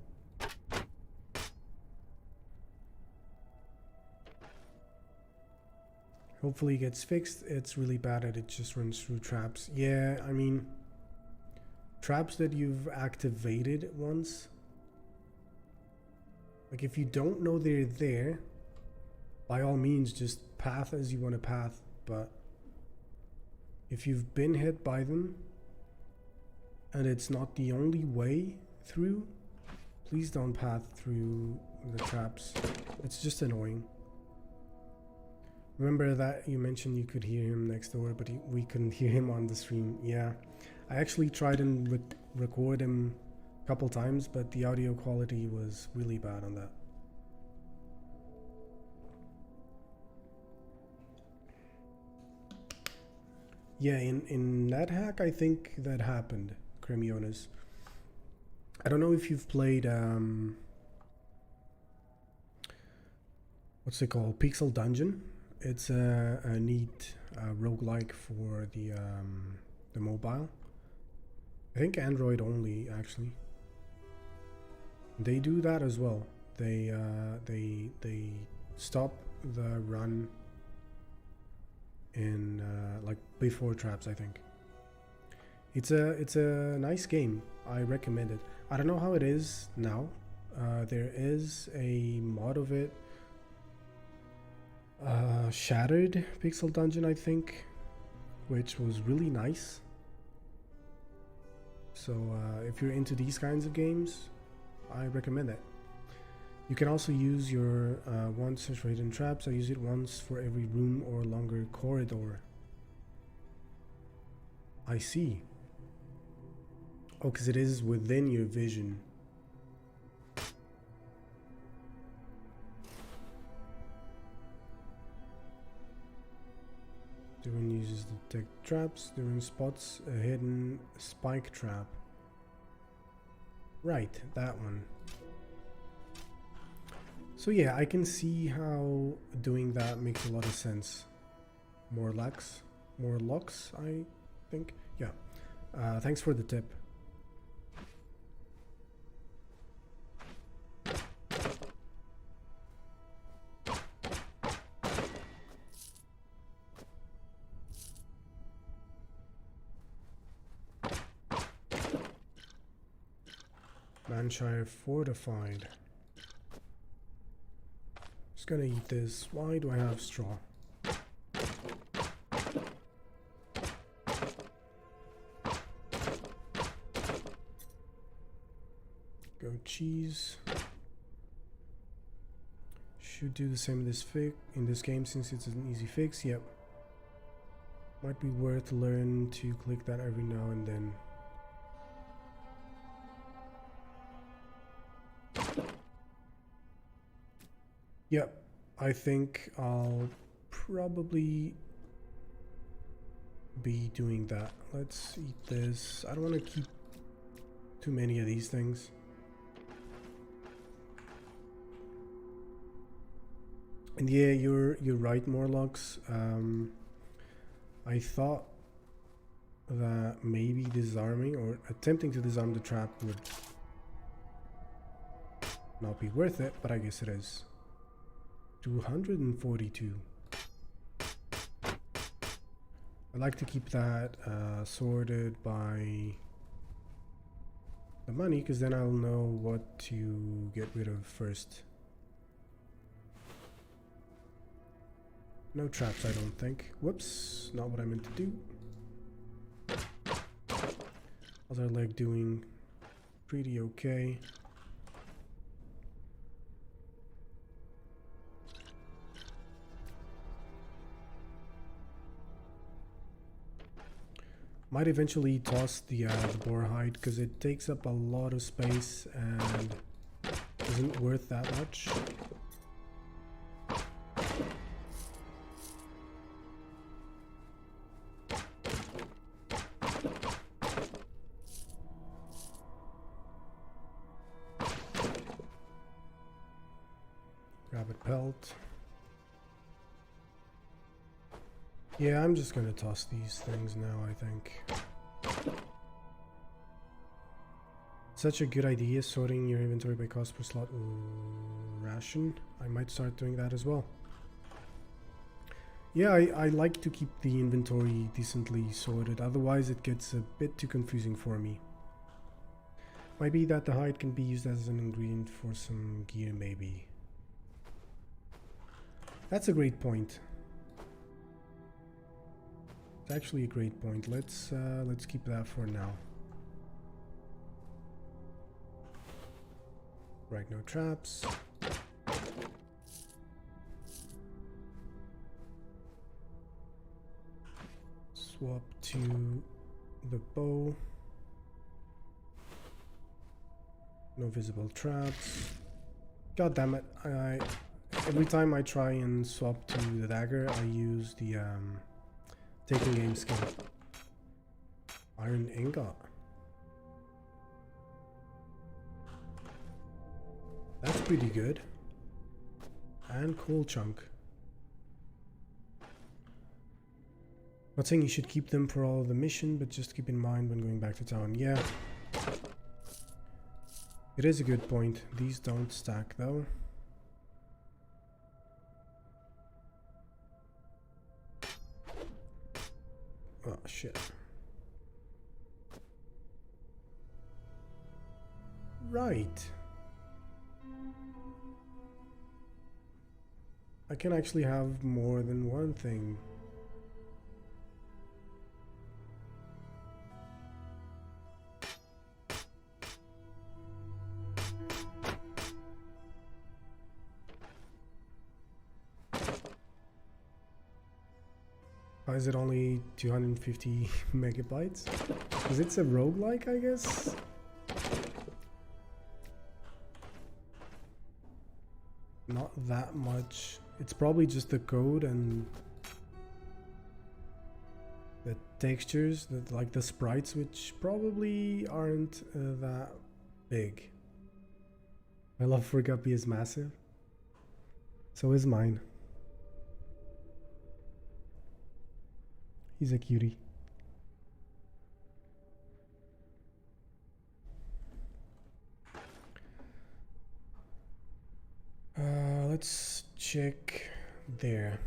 Hopefully it gets fixed. It's really bad that it just runs through traps. Yeah, I mean, traps that you've activated once. Like if you don't know they're there, by all means just path as you want to path, but if you've been hit by them and it's not the only way through, please don't path through the traps. It's just annoying. Remember that you mentioned you could hear him next door, but we couldn't hear him on the stream. Yeah, I actually tried and record him a couple times, but the audio quality was really bad on that. Yeah, in NetHack, I think that happened, Cremionis. I don't know if you've played, what's it called? Pixel Dungeon. It's a neat roguelike for the mobile. I think Android only, actually. They do that as well. They stop the run in like before traps. I think it's a nice game. I recommend it. I don't know how it is now. There is a mod of it, Shattered Pixel Dungeon, I think, which was really nice. So if you're into these kinds of games, I recommend it. You can also use your once search for hidden traps. I use it once for every room or longer corridor. I see. Oh, because it is within your vision. Durin uses detect traps. Durin spots a hidden spike trap. Right, that one. So yeah, I can see how doing that makes a lot of sense. More locks, I think. Yeah. Thanks for the tip. Manshire fortified. Just gonna eat this. Why do I have straw? Go cheese. Should do the same in this game since it's an easy fix. Yep. Might be worth learn to click that every now and then. Yep, I think I'll probably be doing that. Let's eat this. I don't want to keep too many of these things. And yeah, you're right, Morlocks. I thought that maybe disarming or attempting to disarm the trap would not be worth it, but I guess it is. 242. I like to keep that sorted by the money, because then I'll know what to get rid of first. No traps, I don't think. Whoops, not what I meant to do. Other leg doing pretty okay. Might eventually toss the boar hide, because it takes up a lot of space and isn't worth that much. Rabbit pelt. Yeah, I'm just gonna toss these things now, I think. Such a good idea, sorting your inventory by cost per slot ration. I might start doing that as well. Yeah, I like to keep the inventory decently sorted, otherwise it gets a bit too confusing for me. Might be that the hide can be used as an ingredient for some gear, maybe. That's a great point. It's actually a great point. Let's keep that for now. Right, no traps. Swap to the bow. No visible traps. God damn it! Every time I try and swap to the dagger, I use the taking aim skill. Iron ingot. That's pretty good. And coal chunk. Not saying you should keep them for all of the mission, but just keep in mind when going back to town. Yeah. It is a good point. These don't stack though. Oh shit. Right. I can actually have more than one thing. Why is it only 250 megabytes? Because it's a roguelike, I guess? Not that much. It's probably just the code and the textures, like the sprites, which probably aren't that big. My love for Guppy is massive. So is mine. He's a cutie. Let's check there.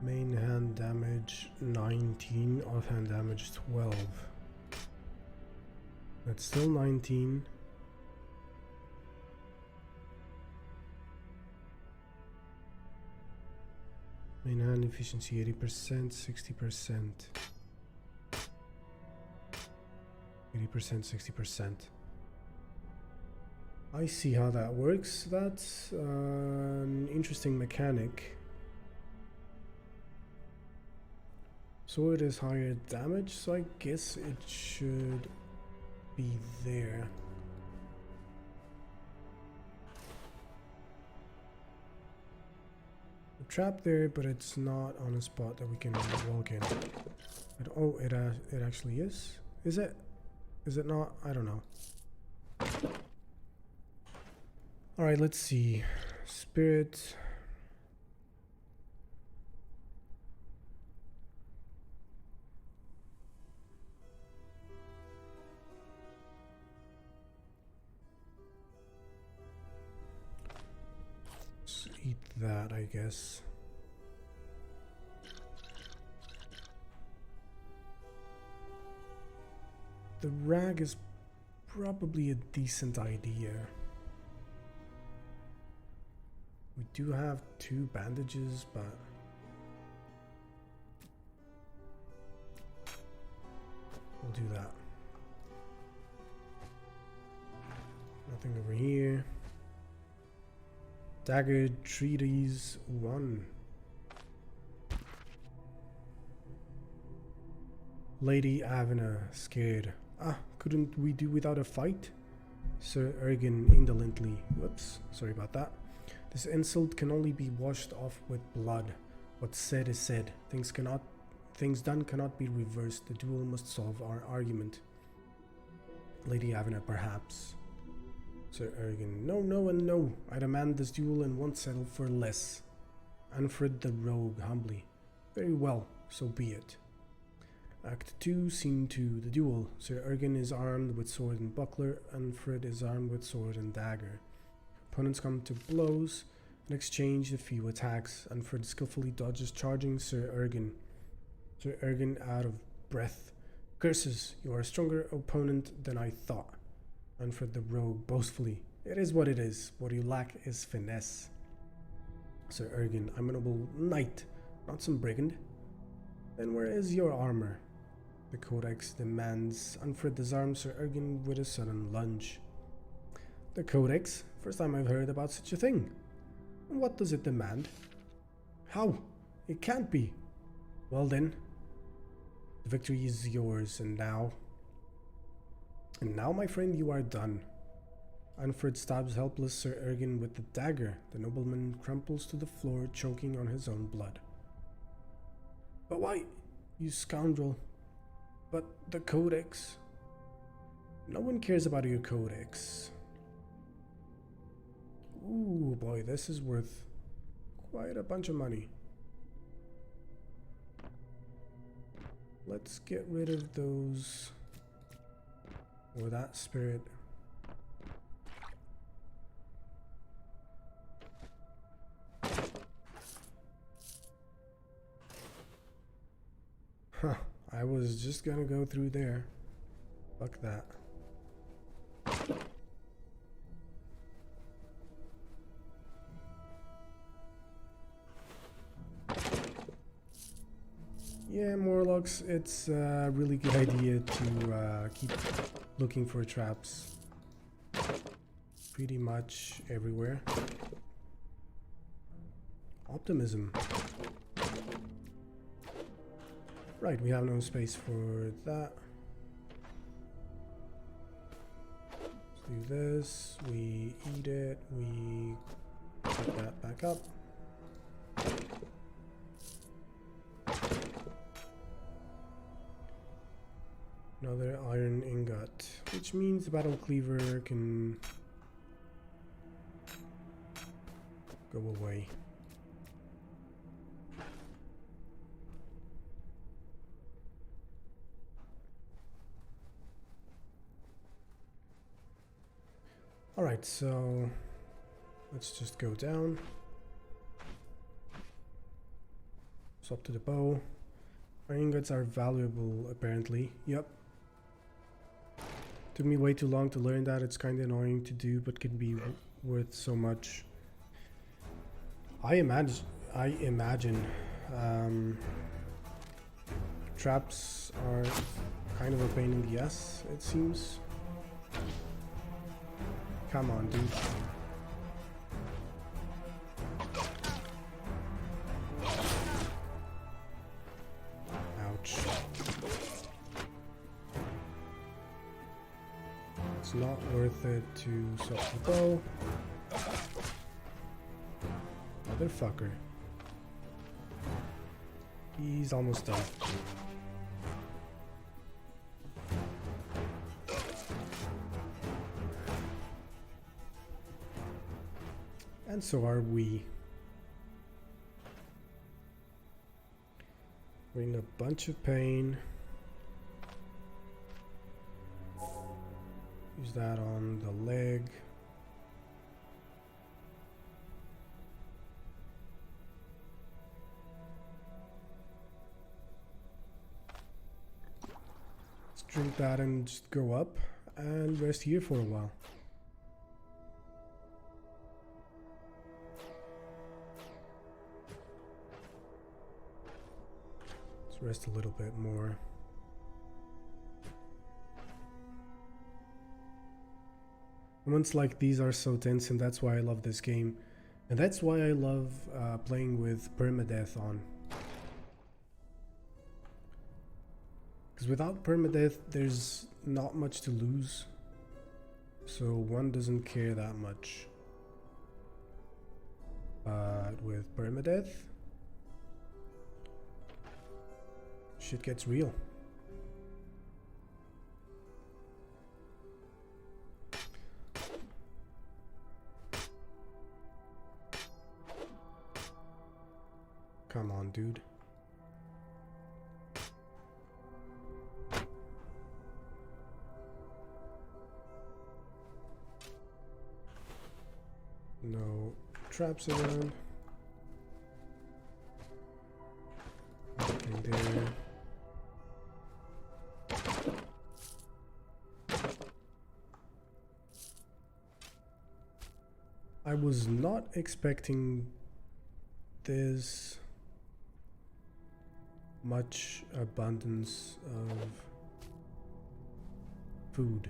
Main hand damage 19, offhand damage 12. That's still 19. Main hand efficiency 80%, 60%. 80%, 60%. I see how that works. That's an interesting mechanic. Sword is higher damage, so I guess it should be there. A trap there, but it's not on a spot that we can walk in. Oh, it actually is. Is it? Is it not? I don't know. Alright, let's see. Spirit. Let's eat that, I guess. The rag is probably a decent idea. We do have 2 bandages, but we'll do that. Nothing over here. Dagger Treatise 1. Lady Avena, scared. Ah, couldn't we do without a fight? Sir Ergen indolently. Whoops, sorry about that. This insult can only be washed off with blood. What's said is said. Things done cannot be reversed. The duel must solve our argument. Lady Avena, perhaps. Sir Ergen, no, no, and no. I demand this duel and won't settle for less. Anfred the rogue, humbly. Very well, so be it. Act 2, Scene 2, the duel. Sir Ergen is armed with sword and buckler. Anfred is armed with sword and dagger. Opponents come to blows and exchange a few attacks. Anfred skillfully dodges charging Sir Ergen. Sir Ergen, out of breath. Curses, you are a stronger opponent than I thought. Anfred the rogue, boastfully. It is what it is. What you lack is finesse. Sir Ergen, I'm a noble knight, not some brigand. Then where is your armor? The Codex demands. Anfred disarms Sir Ergen with a sudden lunge. The Codex? First time I've heard about such a thing. And what does it demand? How? It can't be. Well then, the victory is yours, and now... And now, my friend, you are done. Anfred stabs helpless Sir Ergen with the dagger. The nobleman crumples to the floor, choking on his own blood. But why, you scoundrel? But the Codex... No one cares about your Codex. Ooh, boy, this is worth quite a bunch of money. Let's get rid of those... or that spirit. Huh, I was just gonna go through there. Fuck that. Yeah, Morlocks, it's a really good idea to keep looking for traps pretty much everywhere. Optimism. Right, we have no space for that. Let's do this. We eat it. We put that back up. Another iron ingot, which means the battle cleaver can go away. Alright, so let's just go down. Swap to the bow. Iron ingots are valuable, apparently. Yep. Took me way too long to learn that. It's kind of annoying to do, but can be worth so much. I imagine traps are kind of a pain in the ass, it seems. Come on, dude. Ouch. It's not worth it to swap the bow. Motherfucker. He's almost done. And so are we. We're in a bunch of pain. Use that on the leg. Let's drink that and just go up and rest here for a while. Let's rest a little bit more. Moments like these are so tense, and that's why I love this game. And that's why I love playing with Permadeath on. Because without Permadeath, there's not much to lose. So one doesn't care that much. But with Permadeath, shit gets real. Come on, dude. No traps around. Nothing there. I was not expecting this much abundance of food.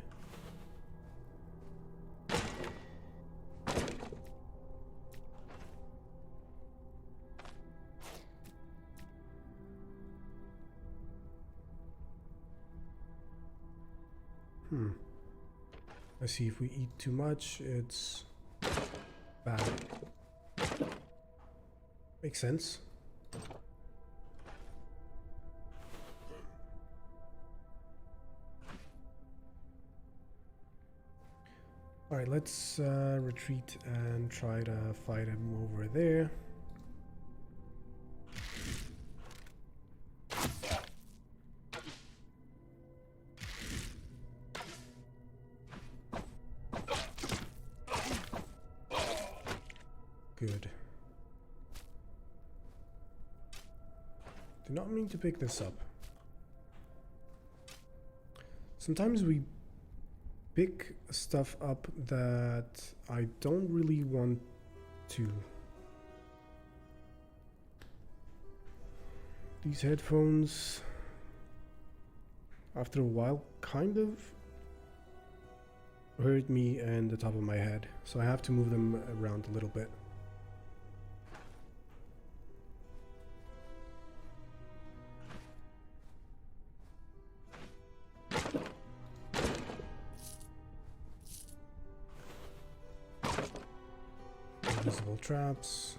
Let's see, if we eat too much, it's bad. Makes sense. Alright, let's retreat and try to fight him over there. Good. Did not mean to pick this up. Sometimes we pick stuff up that I don't really want to. These headphones, after a while, kind of hurt me and the top of my head, so I have to move them around a little bit. Invisible traps.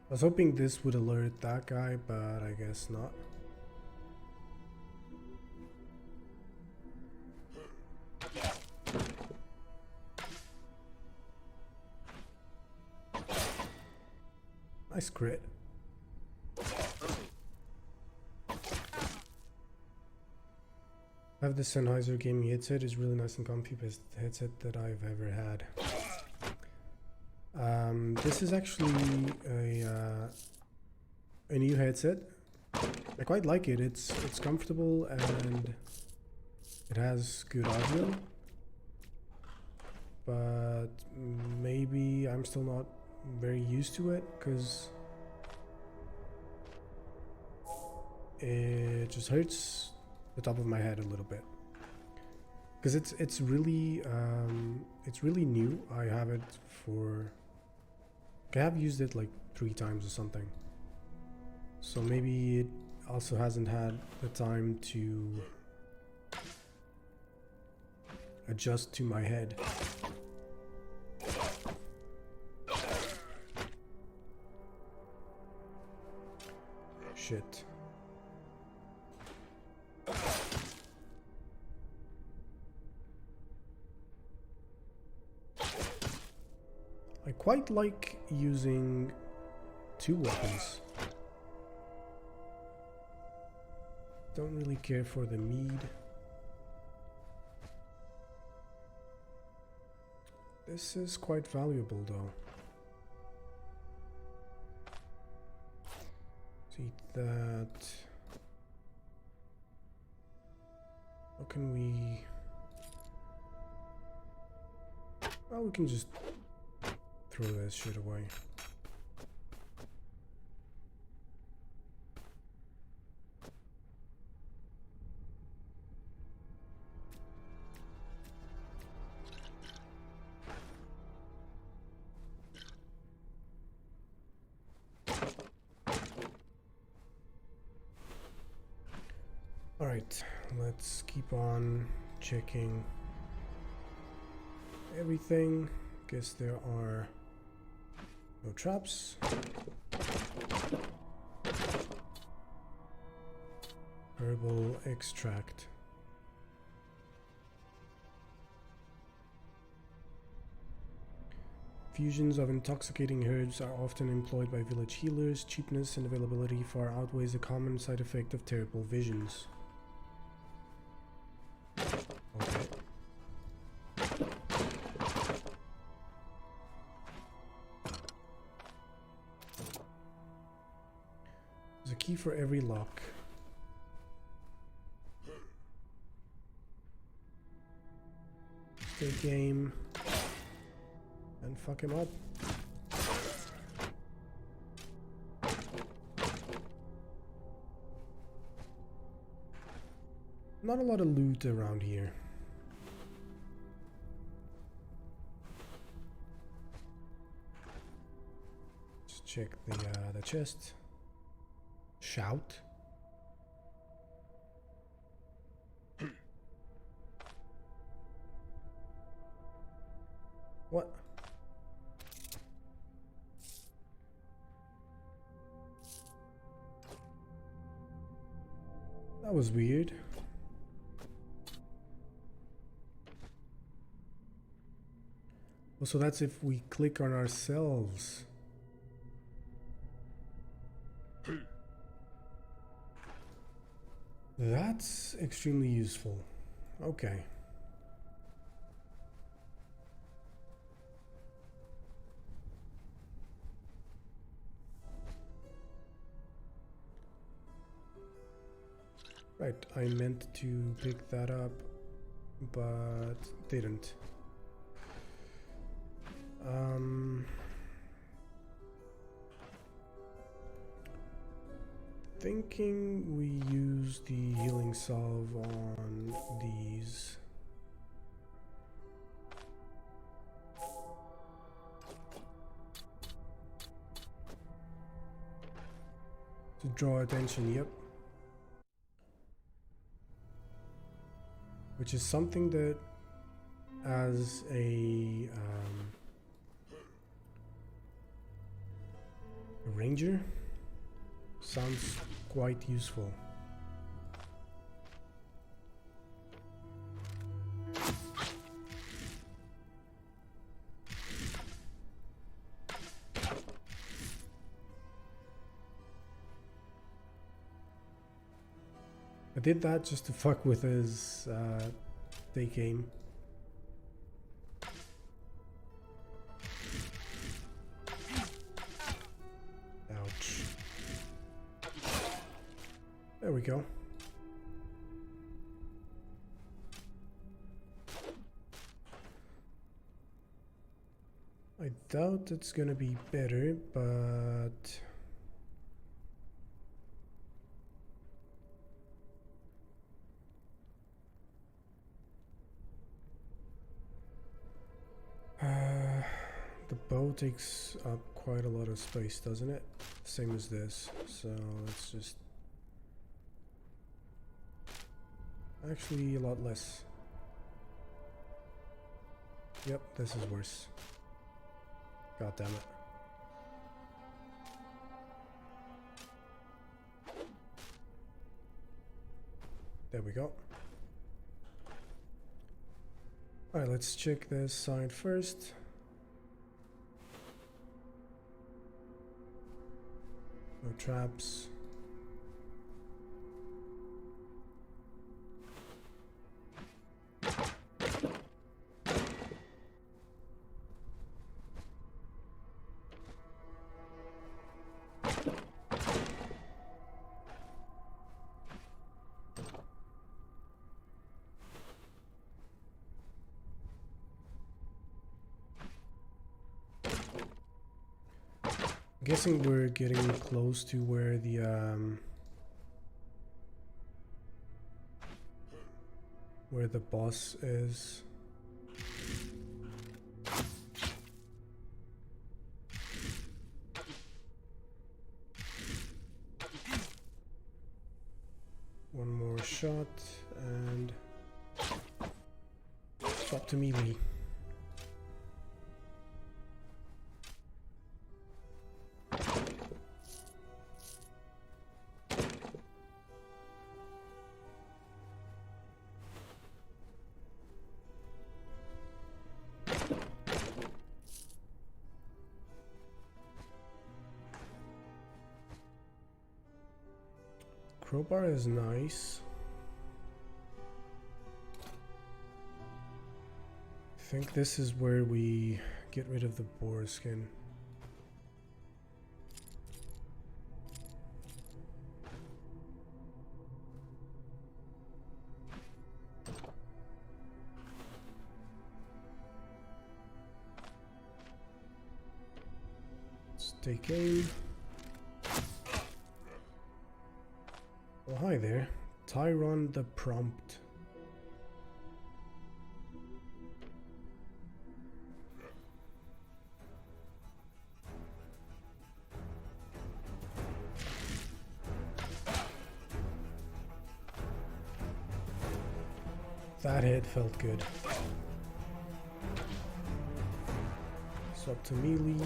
I was hoping this would alert that guy, but I guess not. Nice crit. I have the Sennheiser gaming headset. It's really nice and comfy, best headset that I've ever had. This is actually a new headset. I quite like it. It's comfortable and it has good audio. But maybe I'm still not very used to it because it just hurts the top of my head a little bit. Because it's really new. I have it for. I have used it like 3 times or something. So maybe it also hasn't had the time to adjust to my head. Shit. I quite like using two weapons. Don't really care for the mead. This is quite valuable though. See that. How can we? Well, we can just throw that shit away. Alright, let's keep on checking everything. Guess there are no traps. Herbal extract. Fusions of intoxicating herbs are often employed by village healers. Cheapness and availability far outweighs the common side effect of terrible visions. Okay. There's a key for every lock. Stay game and fuck him up. Not a lot of loot around here. Let's check the chest. Shout. What? That was weird. Oh, so that's if we click on ourselves. That's extremely useful. Okay. Right, I meant to pick that up, but didn't. Thinking we use the healing salve on these. To draw attention, yep. Which is something that as a ranger sounds quite useful. I did that just to fuck with his day game. Ouch. There we go. I doubt it's gonna be better, but the bow takes up quite a lot of space, doesn't it? Same as this. So let's just... Actually, a lot less. Yep, this is worse. God damn it. There we go. Alright, let's check this side first. No traps. Guessing we're getting close to where the boss is. One more shot and up to melee. Crowbar is nice. I think this is where we get rid of the boar skin. Let's take aim. Oh, hi there. Tyron the Prompt. That hit felt good. So up to melee.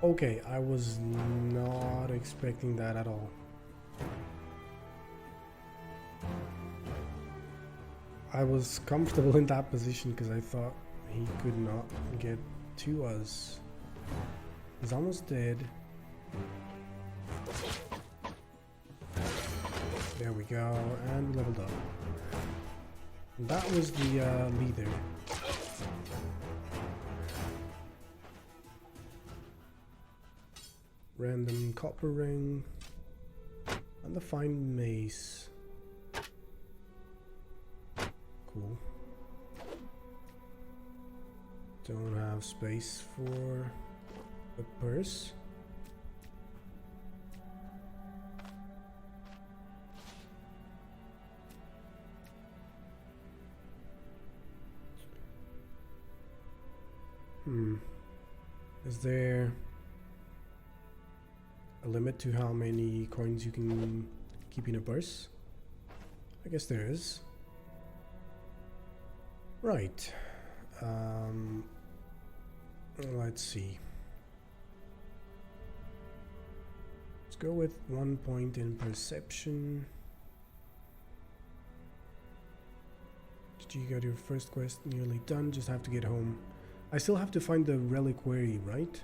Okay, I was not expecting that at all. I was comfortable in that position because I thought he could not get to us. He's almost dead. There we go, and we leveled up. And that was the leader. Random copper ring and the fine mace. Cool. Don't have space for a purse. Is there a limit to how many coins you can keep in a purse? I guess there is. Right. Let's see. Let's go with 1 point in perception. You got your first quest nearly done, just have to get home. I still have to find the reliquary, right?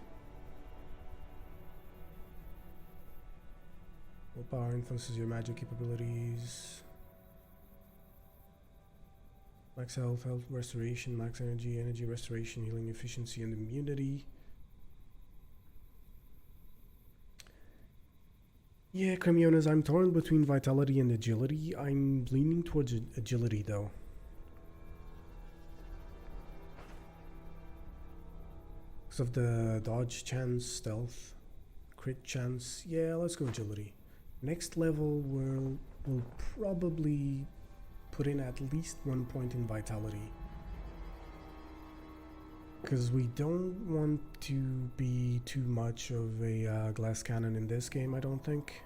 Willpower influences your magic capabilities. Max health, health restoration, max energy, energy restoration, healing efficiency, and immunity. Yeah, Cremionas, I'm torn between vitality and agility. I'm leaning towards agility though. Because of the dodge chance, stealth, crit chance. Yeah, let's go agility. Next level we'll probably put in at least 1 point in vitality. Because we don't want to be too much of a glass cannon in this game, I don't think.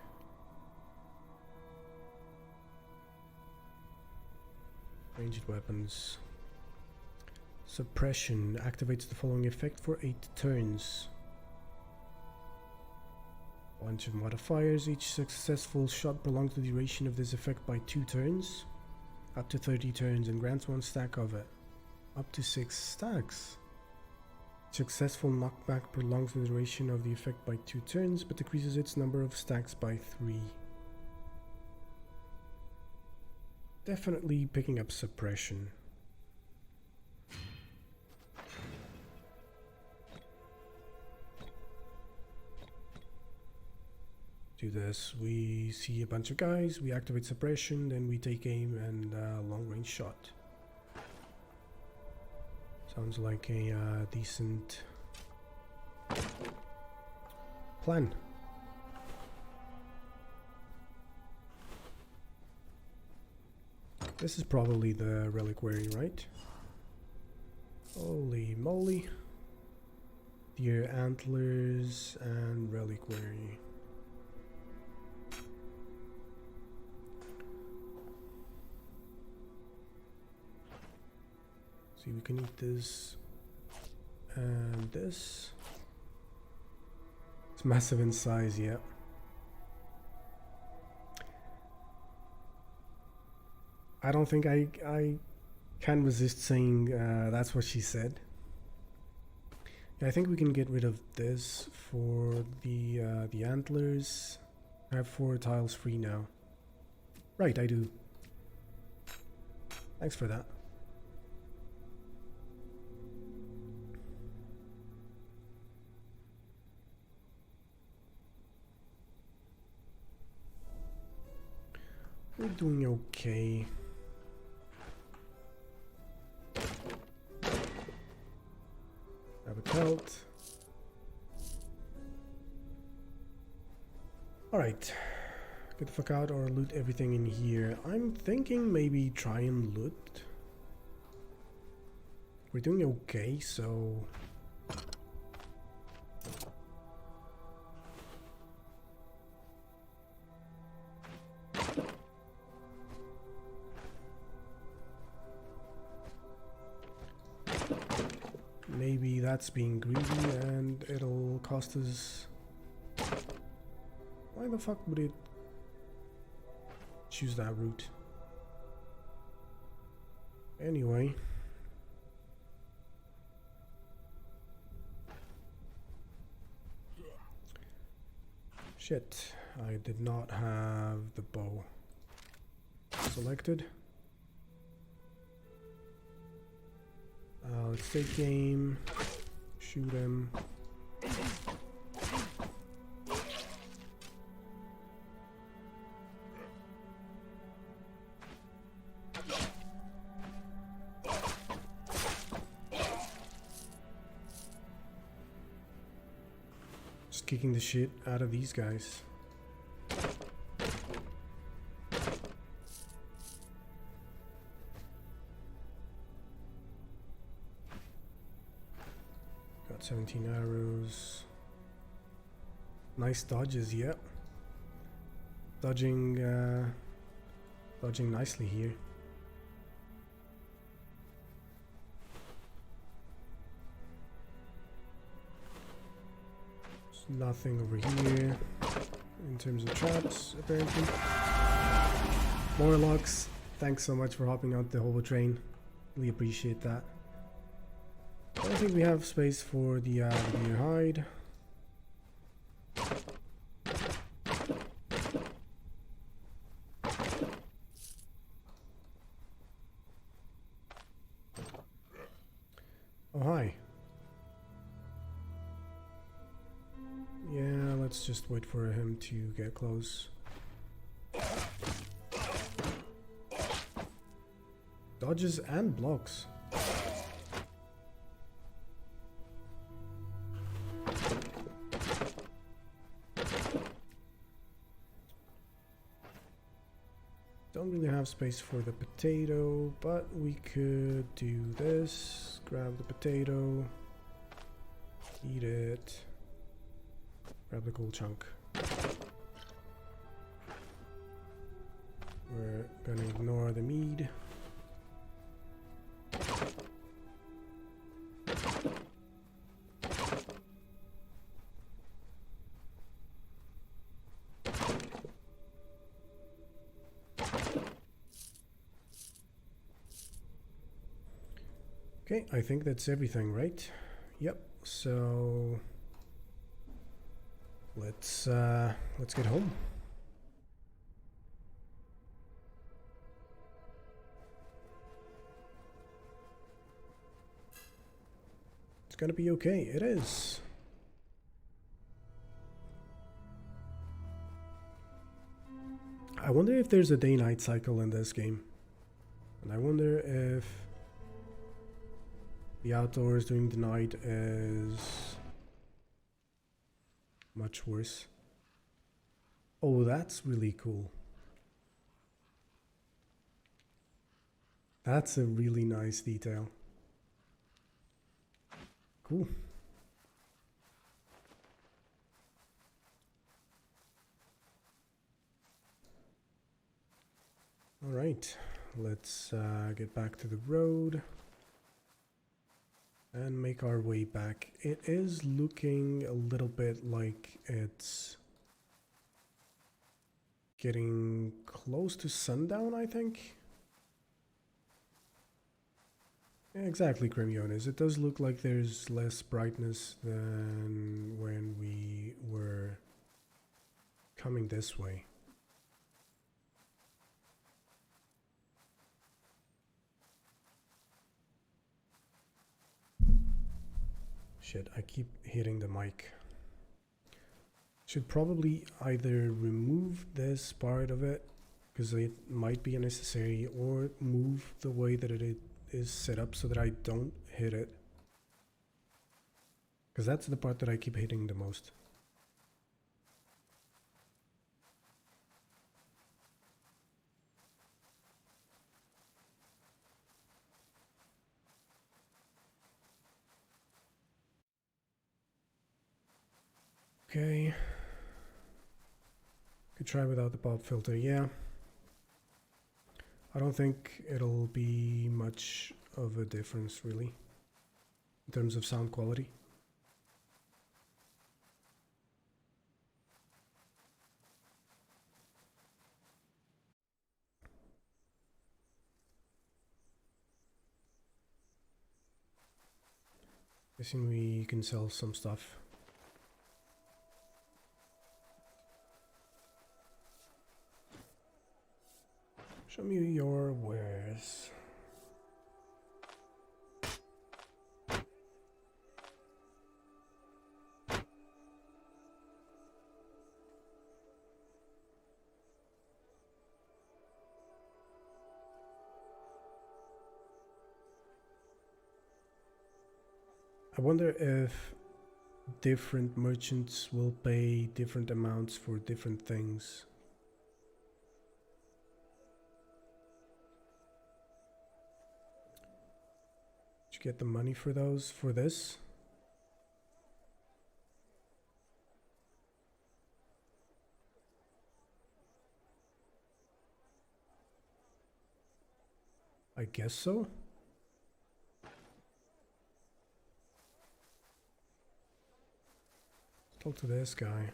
Ranged weapons. Suppression activates the following effect for 8 turns. Bunch of modifiers. Each successful shot prolongs the duration of this effect by 2 turns. Up to 30 turns and grants 1 stack of it. Up to 6 stacks. Successful knockback prolongs the duration of the effect by 2 turns, but decreases its number of stacks by 3. Definitely picking up suppression. Do this. We see a bunch of guys, we activate suppression, then we take aim and long range shot. Sounds like a decent plan. This is probably the reliquary, right? Holy moly. Deer antlers and reliquary. See, we can eat this and this. It's massive in size, yeah. I don't think I can resist saying that's what she said. Yeah, I think we can get rid of this for the antlers. I have 4 tiles free now. Right, I do. Thanks for that. We're doing okay. Have a pelt. Alright. Get the fuck out or loot everything in here. I'm thinking maybe try and loot. We're doing okay, so... maybe that's being greedy and it'll cost us... Why the fuck would it choose that route? Anyway. Shit, I did not have the bow selected. Let's take aim, shoot him. Just kicking the shit out of these guys. Got 17 arrows. Nice dodges, yep. Dodging nicely here. There's nothing over here in terms of traps, apparently. Morlocks, thanks so much for hopping out the hobo train. Really appreciate that. I don't think we have space for the deer hide. Oh, hi. Yeah, let's just wait for him to get close. Dodges and blocks. Don't really have space for the potato, but we could do this. Grab the potato. Eat it. Grab the gold chunk. We're gonna ignore the mead. Okay, I think that's everything, right? Yep. So let's get home. It's gonna be okay. It is. I wonder if there's a day-night cycle in this game. And I wonder if the outdoors during the night is much worse. Oh, that's really cool. That's a really nice detail. Cool. All right, let's get back to the road and make our way back. It is looking a little bit like it's getting close to sundown, I think. Exactly, Cremiones. It does look like there's less brightness than when we were coming this way. Shit, I keep hitting the mic. Should probably either remove this part of it, because it might be unnecessary, or move the way that it is set up so that I don't hit it. Because that's the part that I keep hitting the most. Okay. Could try without the pop filter, yeah. I don't think it'll be much of a difference, really, in terms of sound quality. Guessing we can sell some stuff. Show me your wares. I wonder if different merchants will pay different amounts for different things. Did you get the money for those, for this? I guess so. Talk to this guy.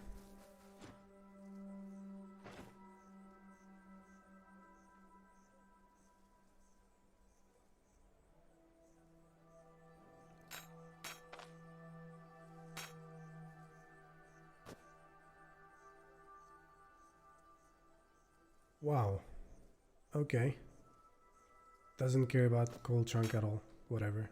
Wow. Okay. Doesn't care about the gold chunk at all. Whatever.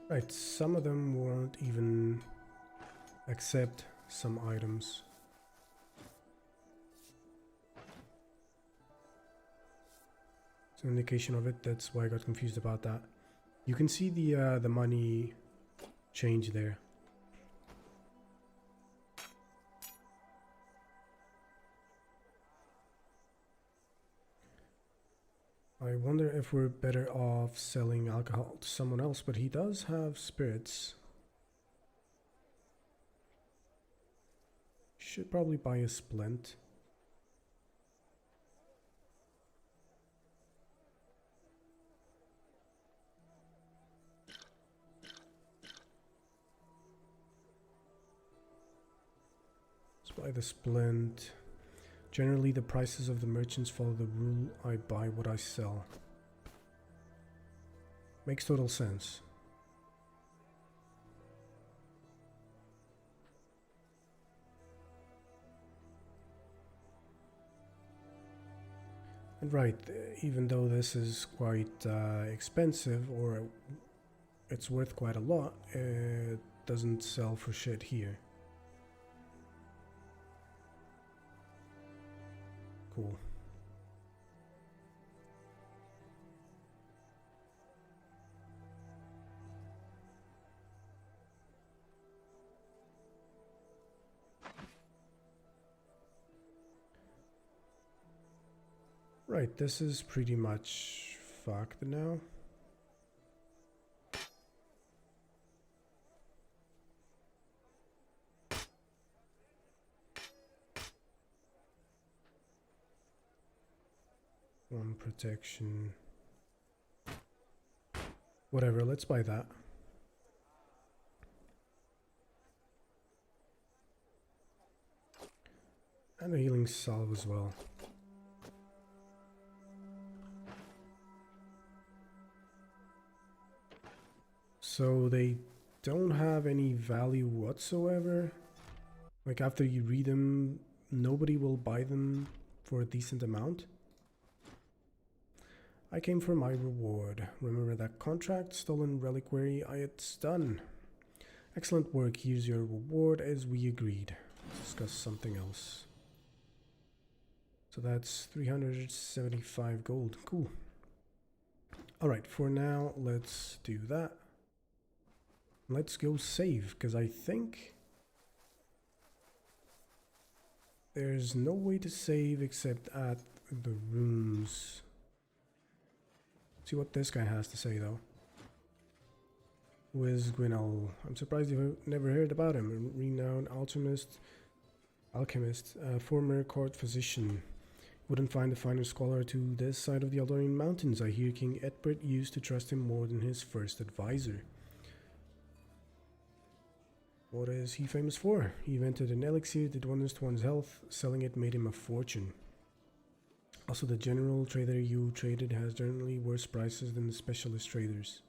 Right, some of them won't even accept some items. It's an indication of it, that's why I got confused about that. You can see the money change there. I wonder if we're better off selling alcohol to someone else, but he does have spirits. Should probably buy a splint. Let's buy the splint. Generally, the prices of the merchants follow the rule, I buy what I sell. Makes total sense. And right, even though this is quite expensive, or it's worth quite a lot, it doesn't sell for shit here. Cool. Right, this is pretty much fucked now. One protection. Whatever, let's buy that. And a healing salve as well. So they don't have any value whatsoever. Like after you read them, nobody will buy them for a decent amount. I came for my reward. Remember that contract? Stolen reliquary? It's done. Excellent work. Here's your reward as we agreed. Let's discuss something else. So that's 375 gold. Cool. Alright, for now, let's do that. Let's go save, because I think there's no way to save except at the rooms. See what this guy has to say, though. Who is Gwynel? I'm surprised you've never heard about him. A renowned alchemist, former court physician. Wouldn't find a finer scholar to this side of the Eldorian Mountains. I hear King Edbert used to trust him more than his first advisor. What is he famous for? He invented an elixir that wonders to one's health. Selling it made him a fortune. Also, the general trader you traded has generally worse prices than the specialist traders.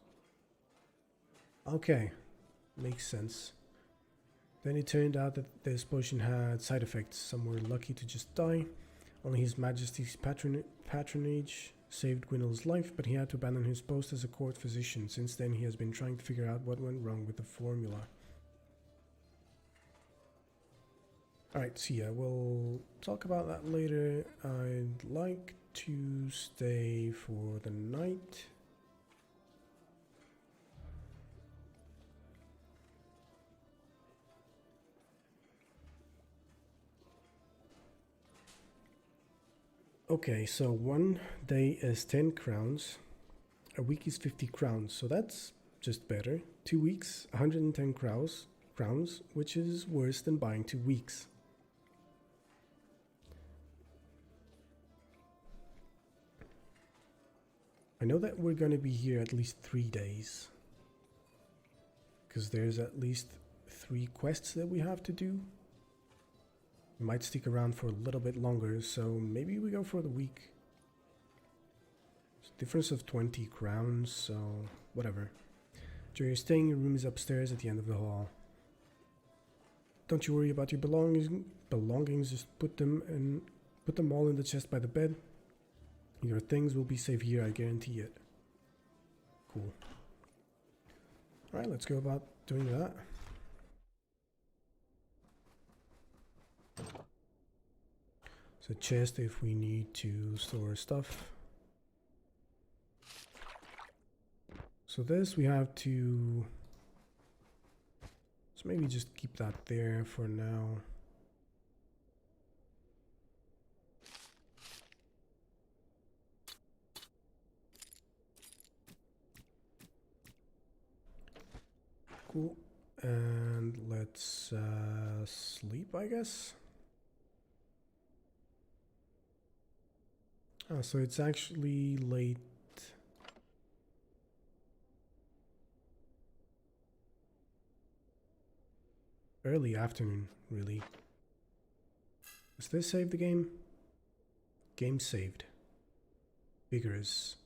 Okay, makes sense. Then it turned out that this potion had side effects. Some were lucky to just die. Only His Majesty's patronage saved Gwynel's life, but he had to abandon his post as a court physician. Since then, he has been trying to figure out what went wrong with the formula. Alright, so yeah, we'll talk about that later. I'd like to stay for the night. Okay, so 1 day is 10 crowns. A week is 50 crowns, so that's just better. 2 weeks, 110 crowns, which is worse than buying 2 weeks. I know that we're going to be here at least 3 days, because there's at least 3 quests that we have to do. We might stick around for a little bit longer, so maybe we go for the week. It's a difference of 20 crowns, so whatever. During your staying, your room is upstairs at the end of the hall. Don't you worry about your belongings, just put them all in the chest by the bed. Your things will be safe here, I guarantee it. Cool. Alright, let's go about doing that. So chest if we need to store stuff. So this we have to... So maybe just keep that there for now. cool. And let's sleep, I guess. Oh, so it's actually late. Early afternoon, really. Does this save the game? Game saved. Vigorous.